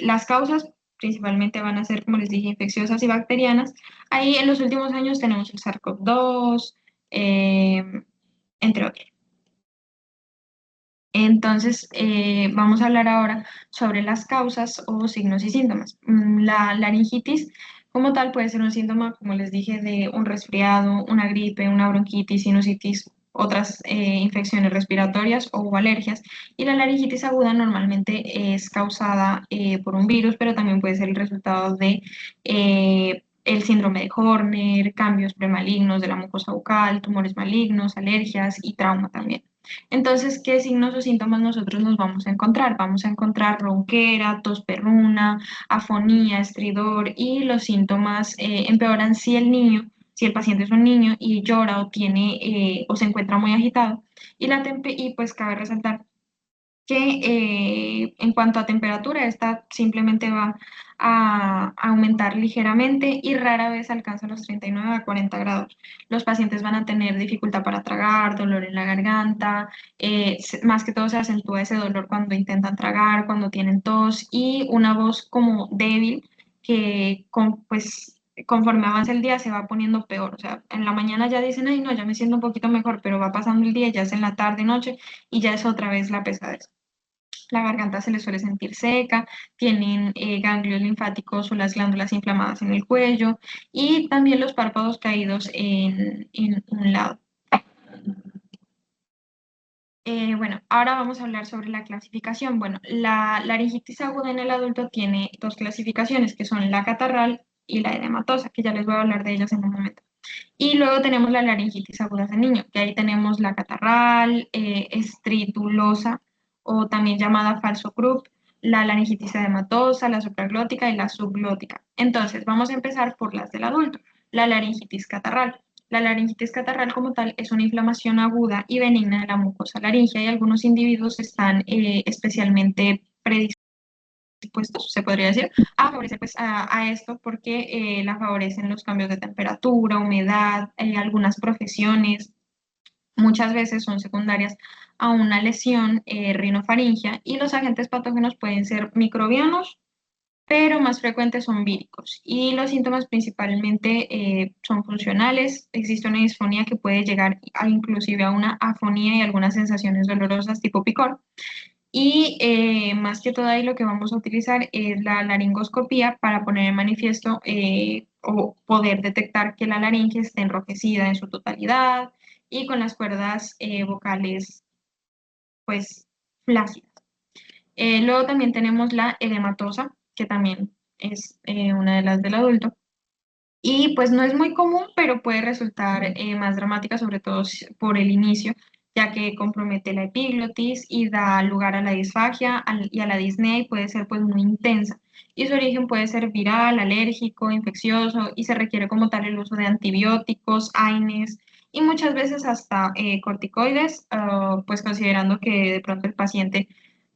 las causas principalmente van a ser, como les dije, infecciosas y bacterianas. Ahí en los últimos años tenemos el SARS-CoV-2, entre otros. Entonces, vamos a hablar ahora sobre las causas o signos y síntomas. La laringitis como tal puede ser un síntoma, como les dije, de un resfriado, una gripe, una bronquitis, sinusitis, otras infecciones respiratorias o alergias. Y la laringitis aguda normalmente es causada por un virus, pero también puede ser el resultado de el síndrome de Horner, cambios premalignos de la mucosa bucal, tumores malignos, alergias y trauma también. Entonces, ¿qué signos o síntomas nosotros nos vamos a encontrar? Vamos a encontrar ronquera, tos perruna, afonía, estridor y los síntomas empeoran si el paciente es un niño y llora o tiene o se encuentra muy agitado. Y pues cabe resaltar que en cuanto a temperatura, esta simplemente va a aumentar ligeramente y rara vez alcanza los 39 a 40 grados. Los pacientes van a tener dificultad para tragar, dolor en la garganta, más que todo se acentúa ese dolor cuando intentan tragar, cuando tienen tos y una voz como débil que pues conforme avanza el día se va poniendo peor. O sea, en la mañana ya dicen, ay, no, ya me siento un poquito mejor, pero va pasando el día, ya es en la tarde, noche y ya es otra vez la pesadez. La garganta se les suele sentir seca, tienen ganglios linfáticos o las glándulas inflamadas en el cuello y también los párpados caídos en un lado. Bueno, ahora vamos a hablar sobre la clasificación. Bueno, la laringitis aguda en el adulto tiene dos clasificaciones, que son la catarral y la edematosa, que ya les voy a hablar de ellas en un momento. Y luego tenemos la laringitis aguda en niño, que ahí tenemos la catarral, estritulosa o también llamada falso Krupp, la laringitis edematosa, la supraglótica y la subglótica. Entonces, vamos a empezar por las del adulto. La laringitis catarral. La laringitis catarral como tal es una inflamación aguda y benigna de la mucosa laringea y algunos individuos están especialmente predispuestos, se podría decir, a favorecer pues, a esto porque la favorecen los cambios de temperatura, humedad, algunas profesiones, muchas veces son secundarias a una lesión rinofaringea y los agentes patógenos pueden ser microbianos, pero más frecuentes son víricos. Y los síntomas principalmente son funcionales. Existe una disfonía que puede llegar inclusive a una afonía y algunas sensaciones dolorosas tipo picor. Y más que todo ahí lo que vamos a utilizar es la laringoscopía para poner en manifiesto o poder detectar que la laringe esté enrojecida en su totalidad y con las cuerdas vocales pues flácidas. Luego también tenemos la edematosa, que también es una de las del adulto. Y pues no es muy común, pero puede resultar más dramática, sobre todo por el inicio, ya que compromete la epiglotis y da lugar a la disfagia y a la disnea y puede ser pues muy intensa. Y su origen puede ser viral, alérgico, infeccioso y se requiere como tal el uso de antibióticos, AINES y muchas veces hasta corticoides, pues considerando que de pronto el paciente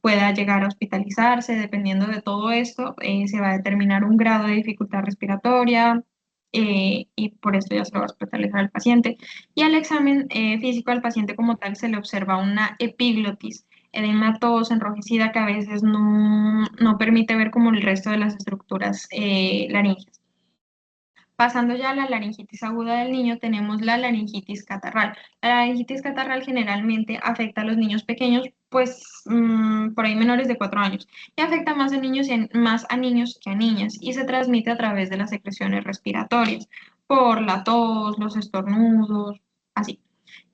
pueda llegar a hospitalizarse. Dependiendo de todo esto, se va a determinar un grado de dificultad respiratoria, y por esto ya se lo va a hospitalizar al paciente. Y al examen físico al paciente como tal se le observa una epiglotis edematosa, enrojecida, que a veces no permite ver como el resto de las estructuras laríngeas. Pasando ya a la laringitis aguda del niño, tenemos la laringitis catarral. La laringitis catarral generalmente afecta a los niños pequeños, pues por ahí menores de 4 años, y afecta más a niños, más a niños que a niñas, y se transmite a través de las secreciones respiratorias, por la tos, los estornudos, así.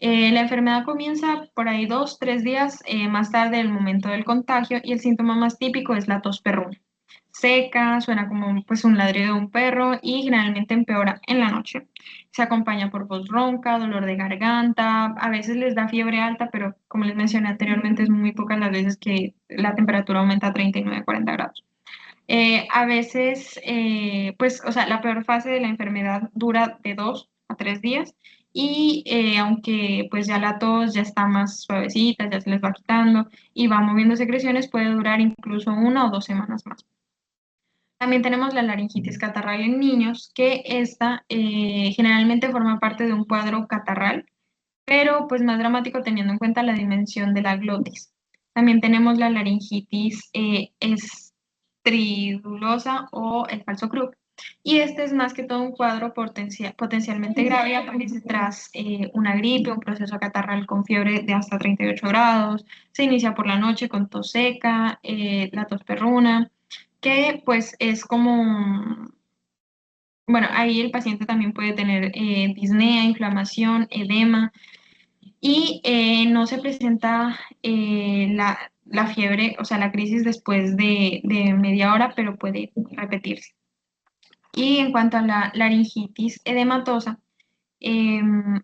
La enfermedad comienza por ahí 2, 3 días más tarde del momento del contagio, y el síntoma más típico es la tos perruna. Seca, suena como pues un ladrido de un perro y generalmente empeora en la noche. Se acompaña por voz ronca, dolor de garganta, a veces les da fiebre alta, pero como les mencioné anteriormente, es muy pocas las veces que la temperatura aumenta a 39, 40 grados. A veces, pues, o sea, la peor fase de la enfermedad dura de 2 a 3 días, y aunque pues ya la tos ya está más suavecita, ya se les va quitando y va moviendo secreciones, puede durar incluso 1 o 2 semanas más. También tenemos la laringitis catarral en niños, que esta generalmente forma parte de un cuadro catarral, pero pues más dramático teniendo en cuenta la dimensión de la glotis. También tenemos la laringitis estridulosa o el falso Krupp. Y este es más que todo un cuadro potencialmente grave y aparece tras una gripe, un proceso catarral con fiebre de hasta 38 grados. Se inicia por la noche con tos seca, la tos perruna, que pues es como, bueno, ahí el paciente también puede tener disnea, inflamación, edema, y no se presenta la fiebre, o sea, la crisis después de media hora, pero puede repetirse. Y en cuanto a la laringitis edematosa, em,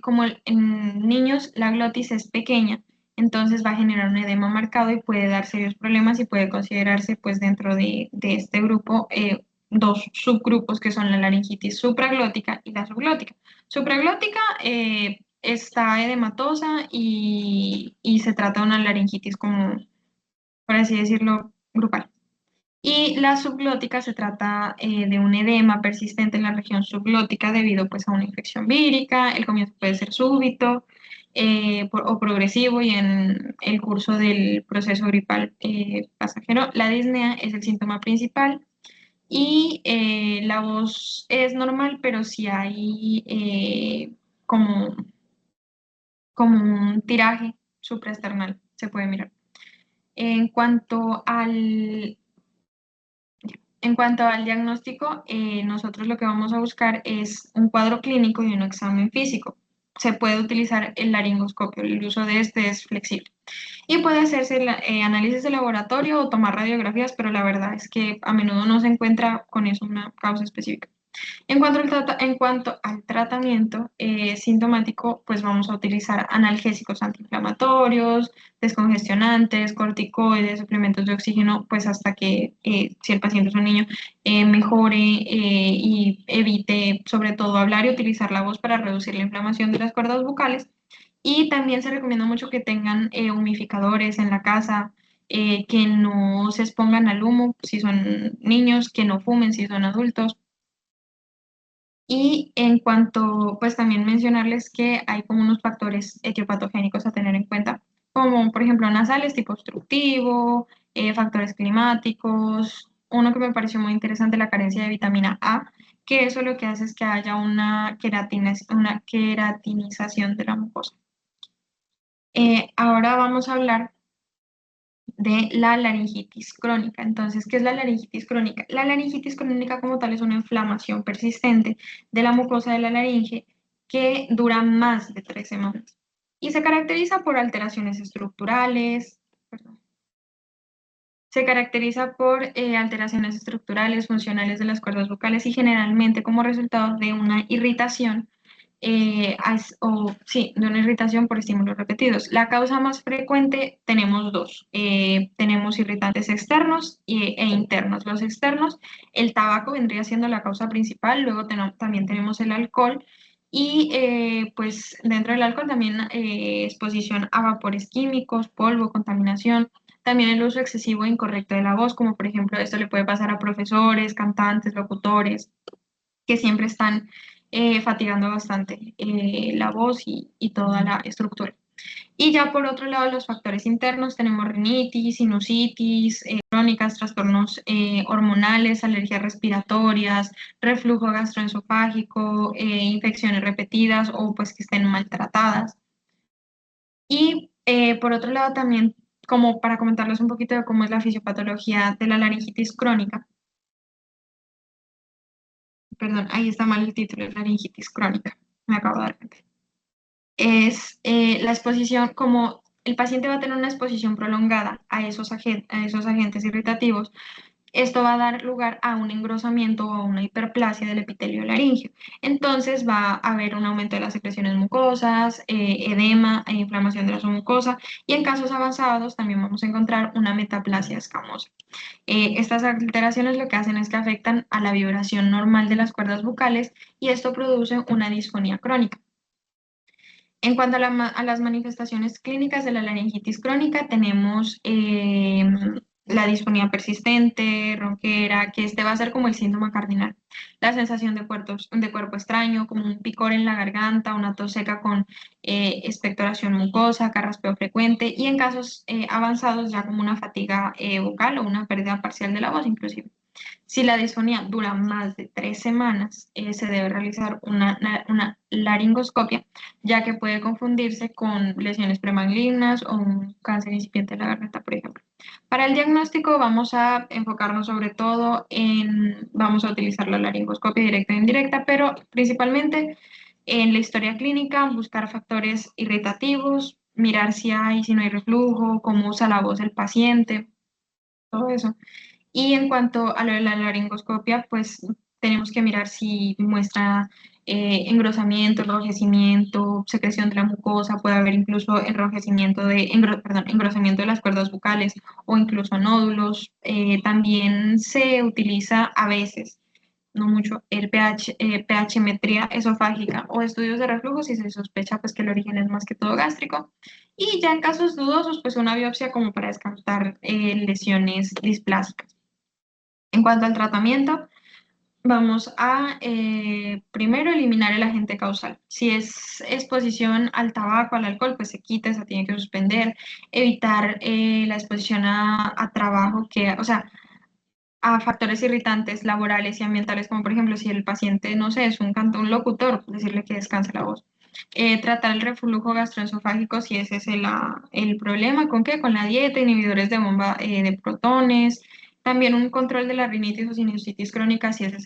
como en niños la glotis es pequeña, entonces va a generar un edema marcado y puede dar serios problemas, y puede considerarse pues dentro de este grupo dos subgrupos, que son la laringitis supraglótica y la subglótica. Supraglótica está edematosa y se trata de una laringitis como, por así decirlo, grupal. Y la subglótica se trata de un edema persistente en la región subglótica debido pues a una infección vírica. El comienzo puede ser súbito o progresivo, y en el curso del proceso gripal pasajero. La disnea es el síntoma principal, y la voz es normal, pero si hay como, como un tiraje supraesternal, se puede mirar. En cuanto al En cuanto al diagnóstico, nosotros lo que vamos a buscar es un cuadro clínico y un examen físico. Se puede utilizar el laringoscopio, el uso de este es flexible. Y puede hacerse análisis de laboratorio o tomar radiografías, pero la verdad es que a menudo no se encuentra con eso una causa específica. En cuanto al tratamiento sintomático, pues vamos a utilizar analgésicos antiinflamatorios, descongestionantes, corticoides, suplementos de oxígeno, pues hasta que, si el paciente es un niño, mejore y evite sobre todo hablar y utilizar la voz para reducir la inflamación de las cuerdas vocales. Y también se recomienda mucho que tengan humidificadores en la casa, que no se expongan al humo si son niños, que no fumen si son adultos. Y en cuanto, pues también mencionarles que hay como unos factores etiopatogénicos a tener en cuenta, como por ejemplo nasales tipo obstructivo, factores climáticos. Uno que me pareció muy interesante, la carencia de vitamina A, que eso lo que hace es que haya una queratinización de la mucosa. Ahora vamos a hablar de la laringitis crónica. Entonces, ¿qué es la laringitis crónica? La laringitis crónica como tal es una inflamación persistente de la mucosa de la laringe que dura más de 3 semanas y se caracteriza por alteraciones estructurales, alteraciones estructurales, funcionales de las cuerdas vocales, y generalmente como resultado de una irritación de una irritación por estímulos repetidos. La causa más frecuente tenemos dos. Tenemos irritantes externos e internos. Los externos, el tabaco vendría siendo la causa principal, luego también tenemos el alcohol, Y pues dentro del alcohol también exposición a vapores químicos, polvo, contaminación, también el uso excesivo e incorrecto de la voz, como por ejemplo esto le puede pasar a profesores, cantantes, locutores, que siempre están fatigando bastante la voz y toda la estructura. Y ya por otro lado, los factores internos, tenemos rinitis, sinusitis, crónicas, trastornos hormonales, alergias respiratorias, reflujo gastroesofágico, infecciones repetidas o pues que estén maltratadas. Y por otro lado también, como para comentarles un poquito de cómo es la fisiopatología de la laringitis crónica, perdón, ahí está mal el título, es laringitis crónica, me acabo de dar cuenta. Es la exposición, como el paciente va a tener una exposición prolongada a esos agentes irritativos, esto va a dar lugar a un engrosamiento o a una hiperplasia del epitelio laríngeo. Entonces va a haber un aumento de las secreciones mucosas, edema e inflamación de la mucosa y en casos avanzados también vamos a encontrar una metaplasia escamosa. Estas alteraciones lo que hacen es que afectan a la vibración normal de las cuerdas bucales y esto produce una disfonía crónica. En cuanto a las manifestaciones clínicas de la laringitis crónica, tenemos la disfonía persistente, ronquera, que este va a ser como el síntoma cardinal. La sensación de cuerpo extraño, como un picor en la garganta, una tos seca con expectoración mucosa, carraspeo frecuente y en casos avanzados ya como una fatiga vocal o una pérdida parcial de la voz inclusive. Si la disfonía dura más de 3 semanas, se debe realizar una laringoscopia, ya que puede confundirse con lesiones premalignas o un cáncer incipiente de la garganta, por ejemplo. Para el diagnóstico vamos a enfocarnos sobre todo vamos a utilizar la laringoscopia directa e indirecta, pero principalmente en la historia clínica, buscar factores irritativos, mirar si no hay reflujo, cómo usa la voz el paciente, todo eso. Y en cuanto a lo de la laringoscopia, pues tenemos que mirar si muestra engrosamiento, enrojecimiento, secreción de la mucosa, puede haber incluso engrosamiento de las cuerdas bucales o incluso nódulos. También se utiliza a veces, no mucho, el pHmetría esofágica o estudios de reflujo si se sospecha pues que el origen es más que todo gástrico. Y ya en casos dudosos, pues una biopsia como para descartar lesiones displásicas. En cuanto al tratamiento, vamos a primero eliminar el agente causal. Si es exposición al tabaco, al alcohol, pues se quita, se tiene que suspender, evitar la exposición a trabajo o sea, a factores irritantes laborales y ambientales, como por ejemplo si el paciente, no sé, es un locutor, decirle que descanse la voz. Tratar el reflujo gastroesofágico si ese es el problema, ¿con qué? Con la dieta, inhibidores de bomba de protones, también un control de la rinitis o sinusitis crónica si ese es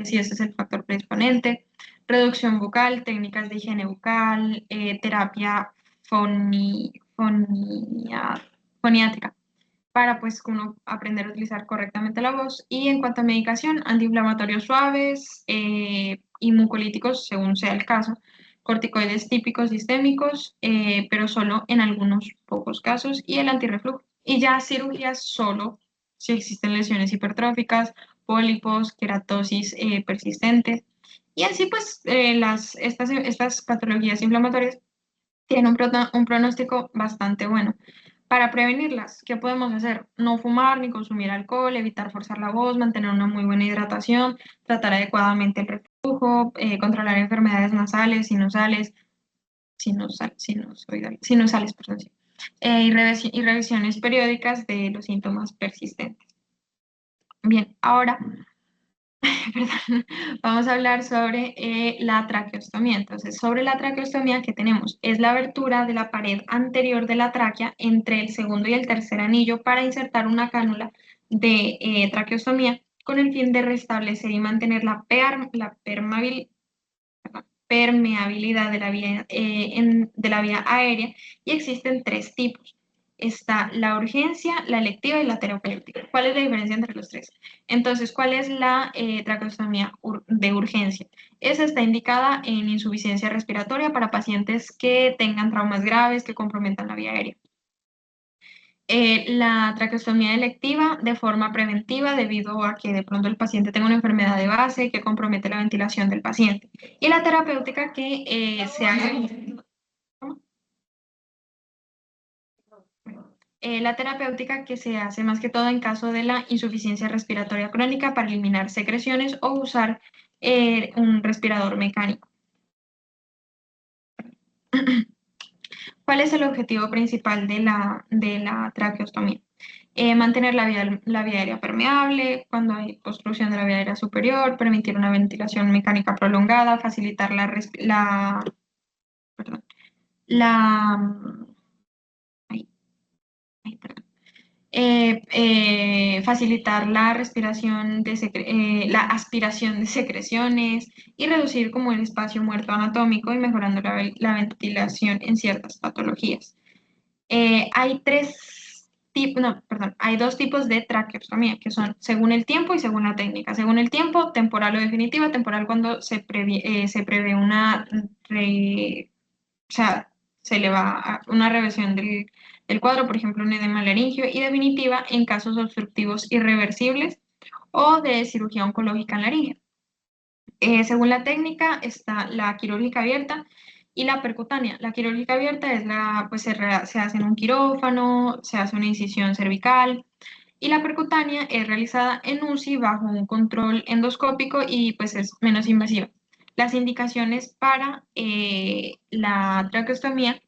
si ese es el factor predisponente, reducción bucal, técnicas de higiene bucal, terapia foniátrica para pues uno aprender a utilizar correctamente la voz. Y en cuanto a medicación, antiinflamatorios suaves y mucolíticos, según sea el caso, corticoides típicos sistémicos, pero solo en algunos pocos casos, y el antirreflujo. Y ya cirugías solo si existen lesiones hipertróficas, pólipos, queratosis persistente. Y así pues estas patologías inflamatorias tienen un pronóstico bastante bueno. Para prevenirlas, ¿qué podemos hacer? No fumar ni consumir alcohol, evitar forzar la voz, mantener una muy buena hidratación, tratar adecuadamente el reflujo, controlar enfermedades nasales, sinusales, perdón, sí. Y revisiones periódicas de los síntomas persistentes. Bien, ahora perdón, vamos a hablar sobre la traqueostomía. Entonces, sobre la traqueostomía que tenemos es la abertura de la pared anterior de la tráquea entre el segundo y el tercer anillo para insertar una cánula de traqueostomía con el fin de restablecer y mantener la permeabilidad de la vía aérea, y existen 3 tipos. Está la urgencia, la electiva y la terapéutica. ¿Cuál es la diferencia entre los 3? Entonces, ¿cuál es la traqueostomía de urgencia? Esa está indicada en insuficiencia respiratoria para pacientes que tengan traumas graves que comprometan la vía aérea. La traqueostomía electiva de forma preventiva debido a que de pronto el paciente tenga una enfermedad de base que compromete la ventilación del paciente. Y la terapéutica que se hace... La terapéutica que se hace más que todo en caso de la insuficiencia respiratoria crónica para eliminar secreciones o usar un respirador mecánico. ¿Cuál es el objetivo principal de la traqueostomía? Mantener la vía aérea permeable cuando hay obstrucción de la vía aérea superior, permitir una ventilación mecánica prolongada, facilitar perdón, ay, perdón. Facilitar la respiración la aspiración de secreciones y reducir como el espacio muerto anatómico y mejorando la ventilación en ciertas patologías. Hay hay dos tipos de traqueostomía, que son según el tiempo y según la técnica. Según el tiempo, temporal o definitiva, temporal cuando se prevé o sea, se le va a una reversión del cuadro, por ejemplo, un edema laringio, y definitiva en casos obstructivos irreversibles o de cirugía oncológica en laringe. Según la técnica está la quirúrgica abierta y la percutánea. La quirúrgica abierta es pues se hace en un quirófano, se hace una incisión cervical, y la percutánea es realizada en UCI bajo un control endoscópico y pues es menos invasiva. Las indicaciones para la traqueostomía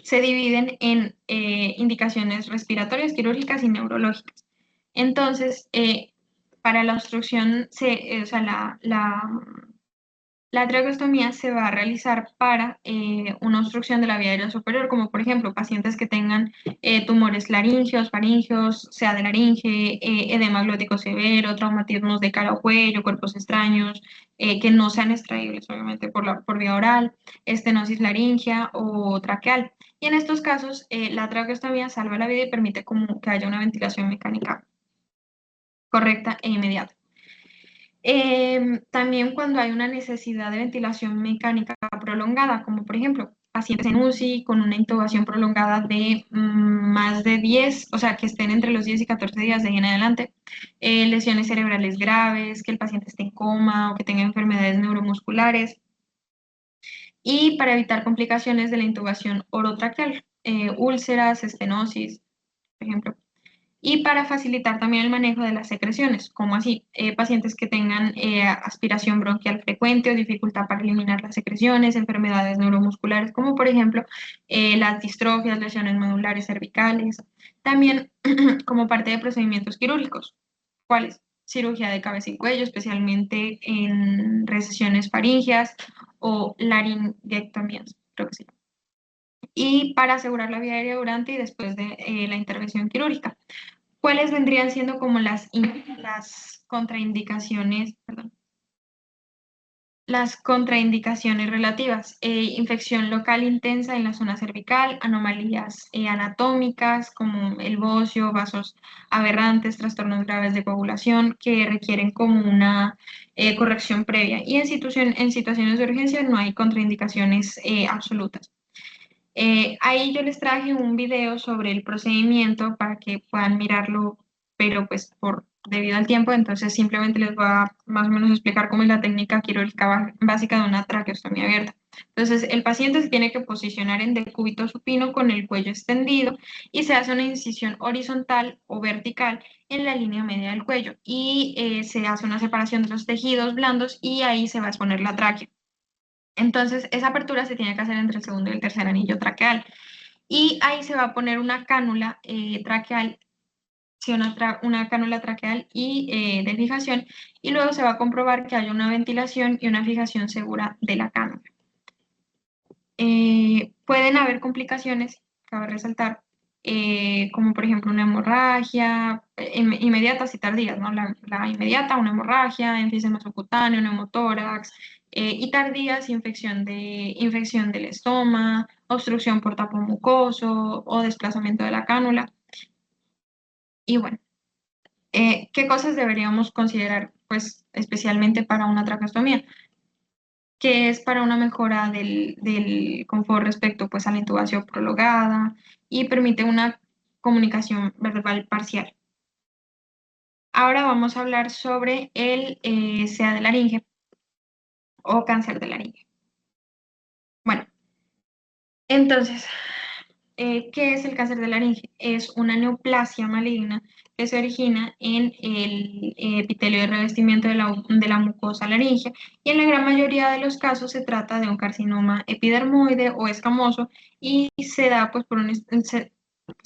se dividen en indicaciones respiratorias, quirúrgicas y neurológicas. Entonces, para la obstrucción, o sea, la traqueostomía se va a realizar para una obstrucción de la vía aérea superior, como por ejemplo pacientes que tengan tumores laringeos, faringeos, sea de laringe, edema glótico severo, traumatismos de cara o cuello, cuerpos extraños, que no sean extraíbles obviamente por vía oral, estenosis laringea o traqueal. Y en estos casos, la traqueostomía salva la vida y permite como que haya una ventilación mecánica correcta e inmediata. También cuando hay una necesidad de ventilación mecánica prolongada, como por ejemplo pacientes en UCI con una intubación prolongada de más de 10, o sea, que estén entre los 10 y 14 días de ahí en adelante, lesiones cerebrales graves, que el paciente esté en coma o que tenga enfermedades neuromusculares, y para evitar complicaciones de la intubación orotraqueal, úlceras, estenosis, por ejemplo. Y para facilitar también el manejo de las secreciones, como así, pacientes que tengan aspiración bronquial frecuente o dificultad para eliminar las secreciones, enfermedades neuromusculares, como por ejemplo las distrofias, lesiones medulares cervicales, también como parte de procedimientos quirúrgicos. ¿Cuáles? Cirugía de cabeza y cuello, especialmente en recesiones faríngeas o laringectomías, creo que sí. Y para asegurar la vía aérea durante y después de la intervención quirúrgica. ¿Cuáles vendrían siendo como las contraindicaciones, perdón, las contraindicaciones relativas? Infección local intensa en la zona cervical, anomalías anatómicas como el bocio, vasos aberrantes, trastornos graves de coagulación que requieren como una corrección previa. Y en situaciones de urgencia no hay contraindicaciones absolutas. Ahí yo les traje un video sobre el procedimiento para que puedan mirarlo, pero pues debido al tiempo, entonces simplemente les voy a más o menos explicar cómo es la técnica quirúrgica básica de una traqueostomía abierta. Entonces, el paciente se tiene que posicionar en decúbito supino con el cuello extendido y se hace una incisión horizontal o vertical en la línea media del cuello y se hace una separación de los tejidos blandos y ahí se va a exponer la tráquea. Entonces, esa apertura se tiene que hacer entre el segundo y el tercer anillo traqueal. Y ahí se va a poner una cánula traqueal, sí, una cánula traqueal y de fijación, y luego se va a comprobar que haya una ventilación y una fijación segura de la cánula. Pueden haber complicaciones, cabe resaltar, como por ejemplo una hemorragia, inmediatas y tardías, ¿no? La inmediata, una hemorragia, enfisema subcutáneo, neumotórax, y tardías, infección del estómago, obstrucción por tapón mucoso o desplazamiento de la cánula. Y bueno, ¿qué cosas deberíamos considerar, pues, especialmente para una traqueostomía? que es para una mejora del confort respecto pues, a la intubación prolongada y permite una comunicación verbal parcial. Ahora vamos a hablar sobre el SEA de laringe o cáncer de laringe. Bueno, entonces, ¿qué es el cáncer de laringe? Es una neoplasia maligna que se origina en el epitelio de revestimiento de la mucosa laringea y en la gran mayoría de los casos se trata de un carcinoma epidermoide o escamoso y se da pues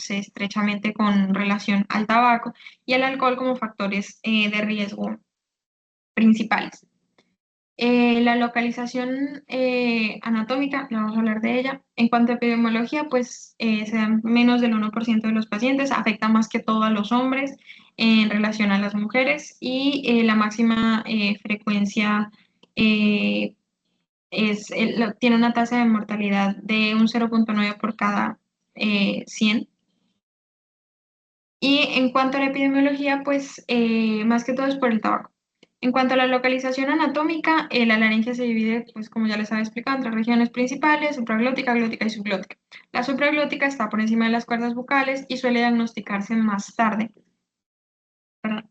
estrechamente con relación al tabaco y al alcohol como factores de riesgo principales. La localización anatómica, no vamos a hablar de ella. En cuanto a epidemiología, pues se dan menos del 1% de los pacientes, afecta más que todo a los hombres en relación a las mujeres y la máxima frecuencia tiene una tasa de mortalidad de un 0.9 por cada 100. Y en cuanto a la epidemiología, pues más que todo es por el tabaco. En cuanto a la localización anatómica, la laringe se divide, pues como ya les había explicado, entre regiones principales, supraglótica, glótica y subglótica. La supraglótica está por encima de las cuerdas bucales y suele diagnosticarse más tarde, ¿verdad?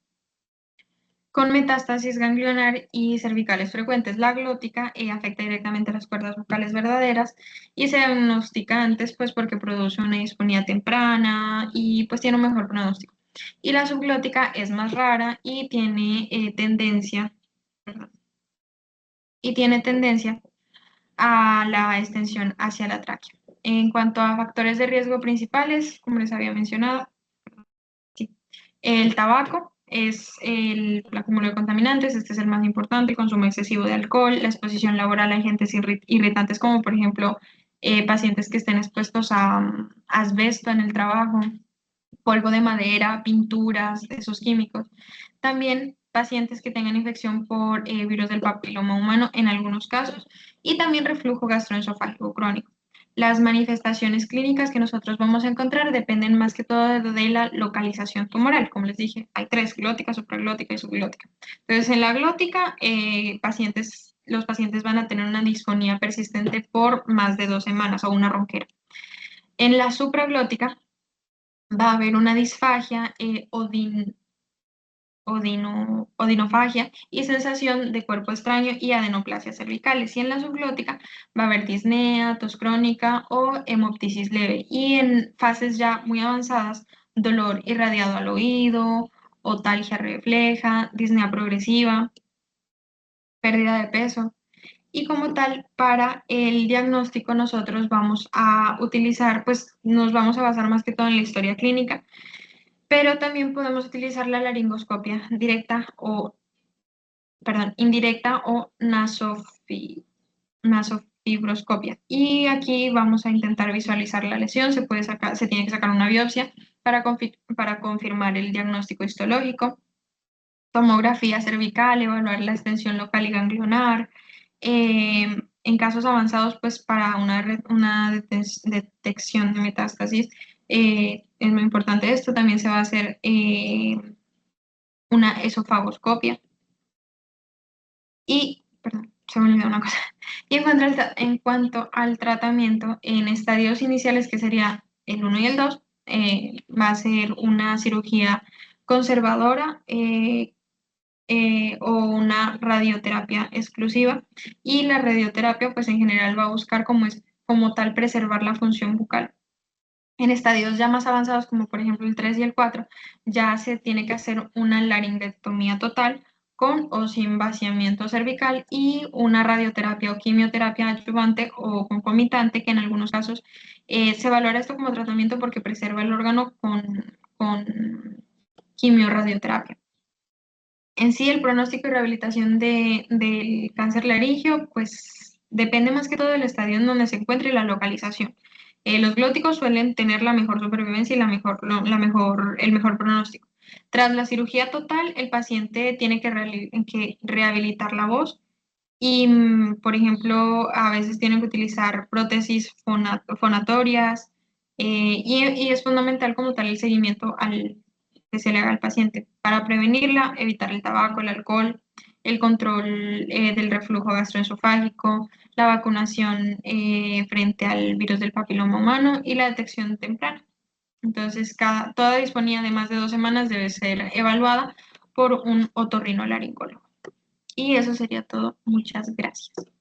Con metástasis ganglionar y cervicales frecuentes. La glótica afecta directamente a las cuerdas vocales verdaderas y se diagnostica antes pues porque produce una disfonía temprana y pues tiene un mejor pronóstico. Y la subglótica es más rara y tiene tendencia, ¿verdad? Y tiene tendencia a la extensión hacia la tráquea. En cuanto a factores de riesgo principales, como les había mencionado, el tabaco es el acúmulo de contaminantes, este es el más importante, el consumo excesivo de alcohol, la exposición laboral a agentes irritantes como por ejemplo pacientes que estén expuestos a asbesto en el trabajo, polvo de madera, pinturas, de esos químicos. También pacientes que tengan infección por virus del papiloma humano en algunos casos y también reflujo gastroesofágico crónico. Las manifestaciones clínicas que nosotros vamos a encontrar dependen más que todo de la localización tumoral. Como les dije, hay tres: glótica, supraglótica y subglótica. Entonces, en la glótica, los pacientes van a tener una disfonía persistente por más de 2 semanas o una ronquera. En la supraglótica va a haber una disfagia odinofagia y sensación de cuerpo extraño y adenoplasias cervicales. Y en la subglótica va a haber disnea, tos crónica o hemoptisis leve. Y en fases ya muy avanzadas, dolor irradiado al oído, otalgia refleja, disnea progresiva, pérdida de peso. Y como tal, para el diagnóstico nosotros vamos a utilizar, pues nos vamos a basar más que todo en la historia clínica, pero también podemos utilizar la laringoscopia indirecta o nasofibroscopia. Y aquí vamos a intentar visualizar la lesión. Se tiene que sacar una biopsia para confirmar el diagnóstico histológico, tomografía cervical, evaluar la extensión local y ganglionar. En casos avanzados, pues para una detección de metástasis, es muy importante esto. También se va a hacer una esofagoscopia. Y, perdón, se me olvidó una cosa. Y en cuanto al tratamiento, en estadios iniciales, que sería el 1 y el 2, va a ser una cirugía conservadora o una radioterapia exclusiva. Y la radioterapia, pues en general va a buscar como tal preservar la función bucal. En estadios ya más avanzados, como por ejemplo el 3 y el 4, ya se tiene que hacer una laringectomía total con o sin vaciamiento cervical y una radioterapia o quimioterapia adyuvante o concomitante, que en algunos casos se valora esto como tratamiento porque preserva el órgano con quimioradioterapia. En sí, el pronóstico y rehabilitación del cáncer laríngeo, pues depende más que todo del estadio en donde se encuentre y la localización. Los glóticos suelen tener la mejor supervivencia y el mejor pronóstico. Tras la cirugía total, el paciente tiene que rehabilitar la voz y, por ejemplo, a veces tienen que utilizar prótesis fonatorias y es fundamental como tal el seguimiento que se le haga al paciente para prevenirla, evitar el tabaco, el alcohol el control del reflujo gastroesofágico, la vacunación frente al virus del papiloma humano y la detección temprana. Entonces, toda disponía de más de 2 semanas debe ser evaluada por un otorrinolaringólogo. Y eso sería todo. Muchas gracias.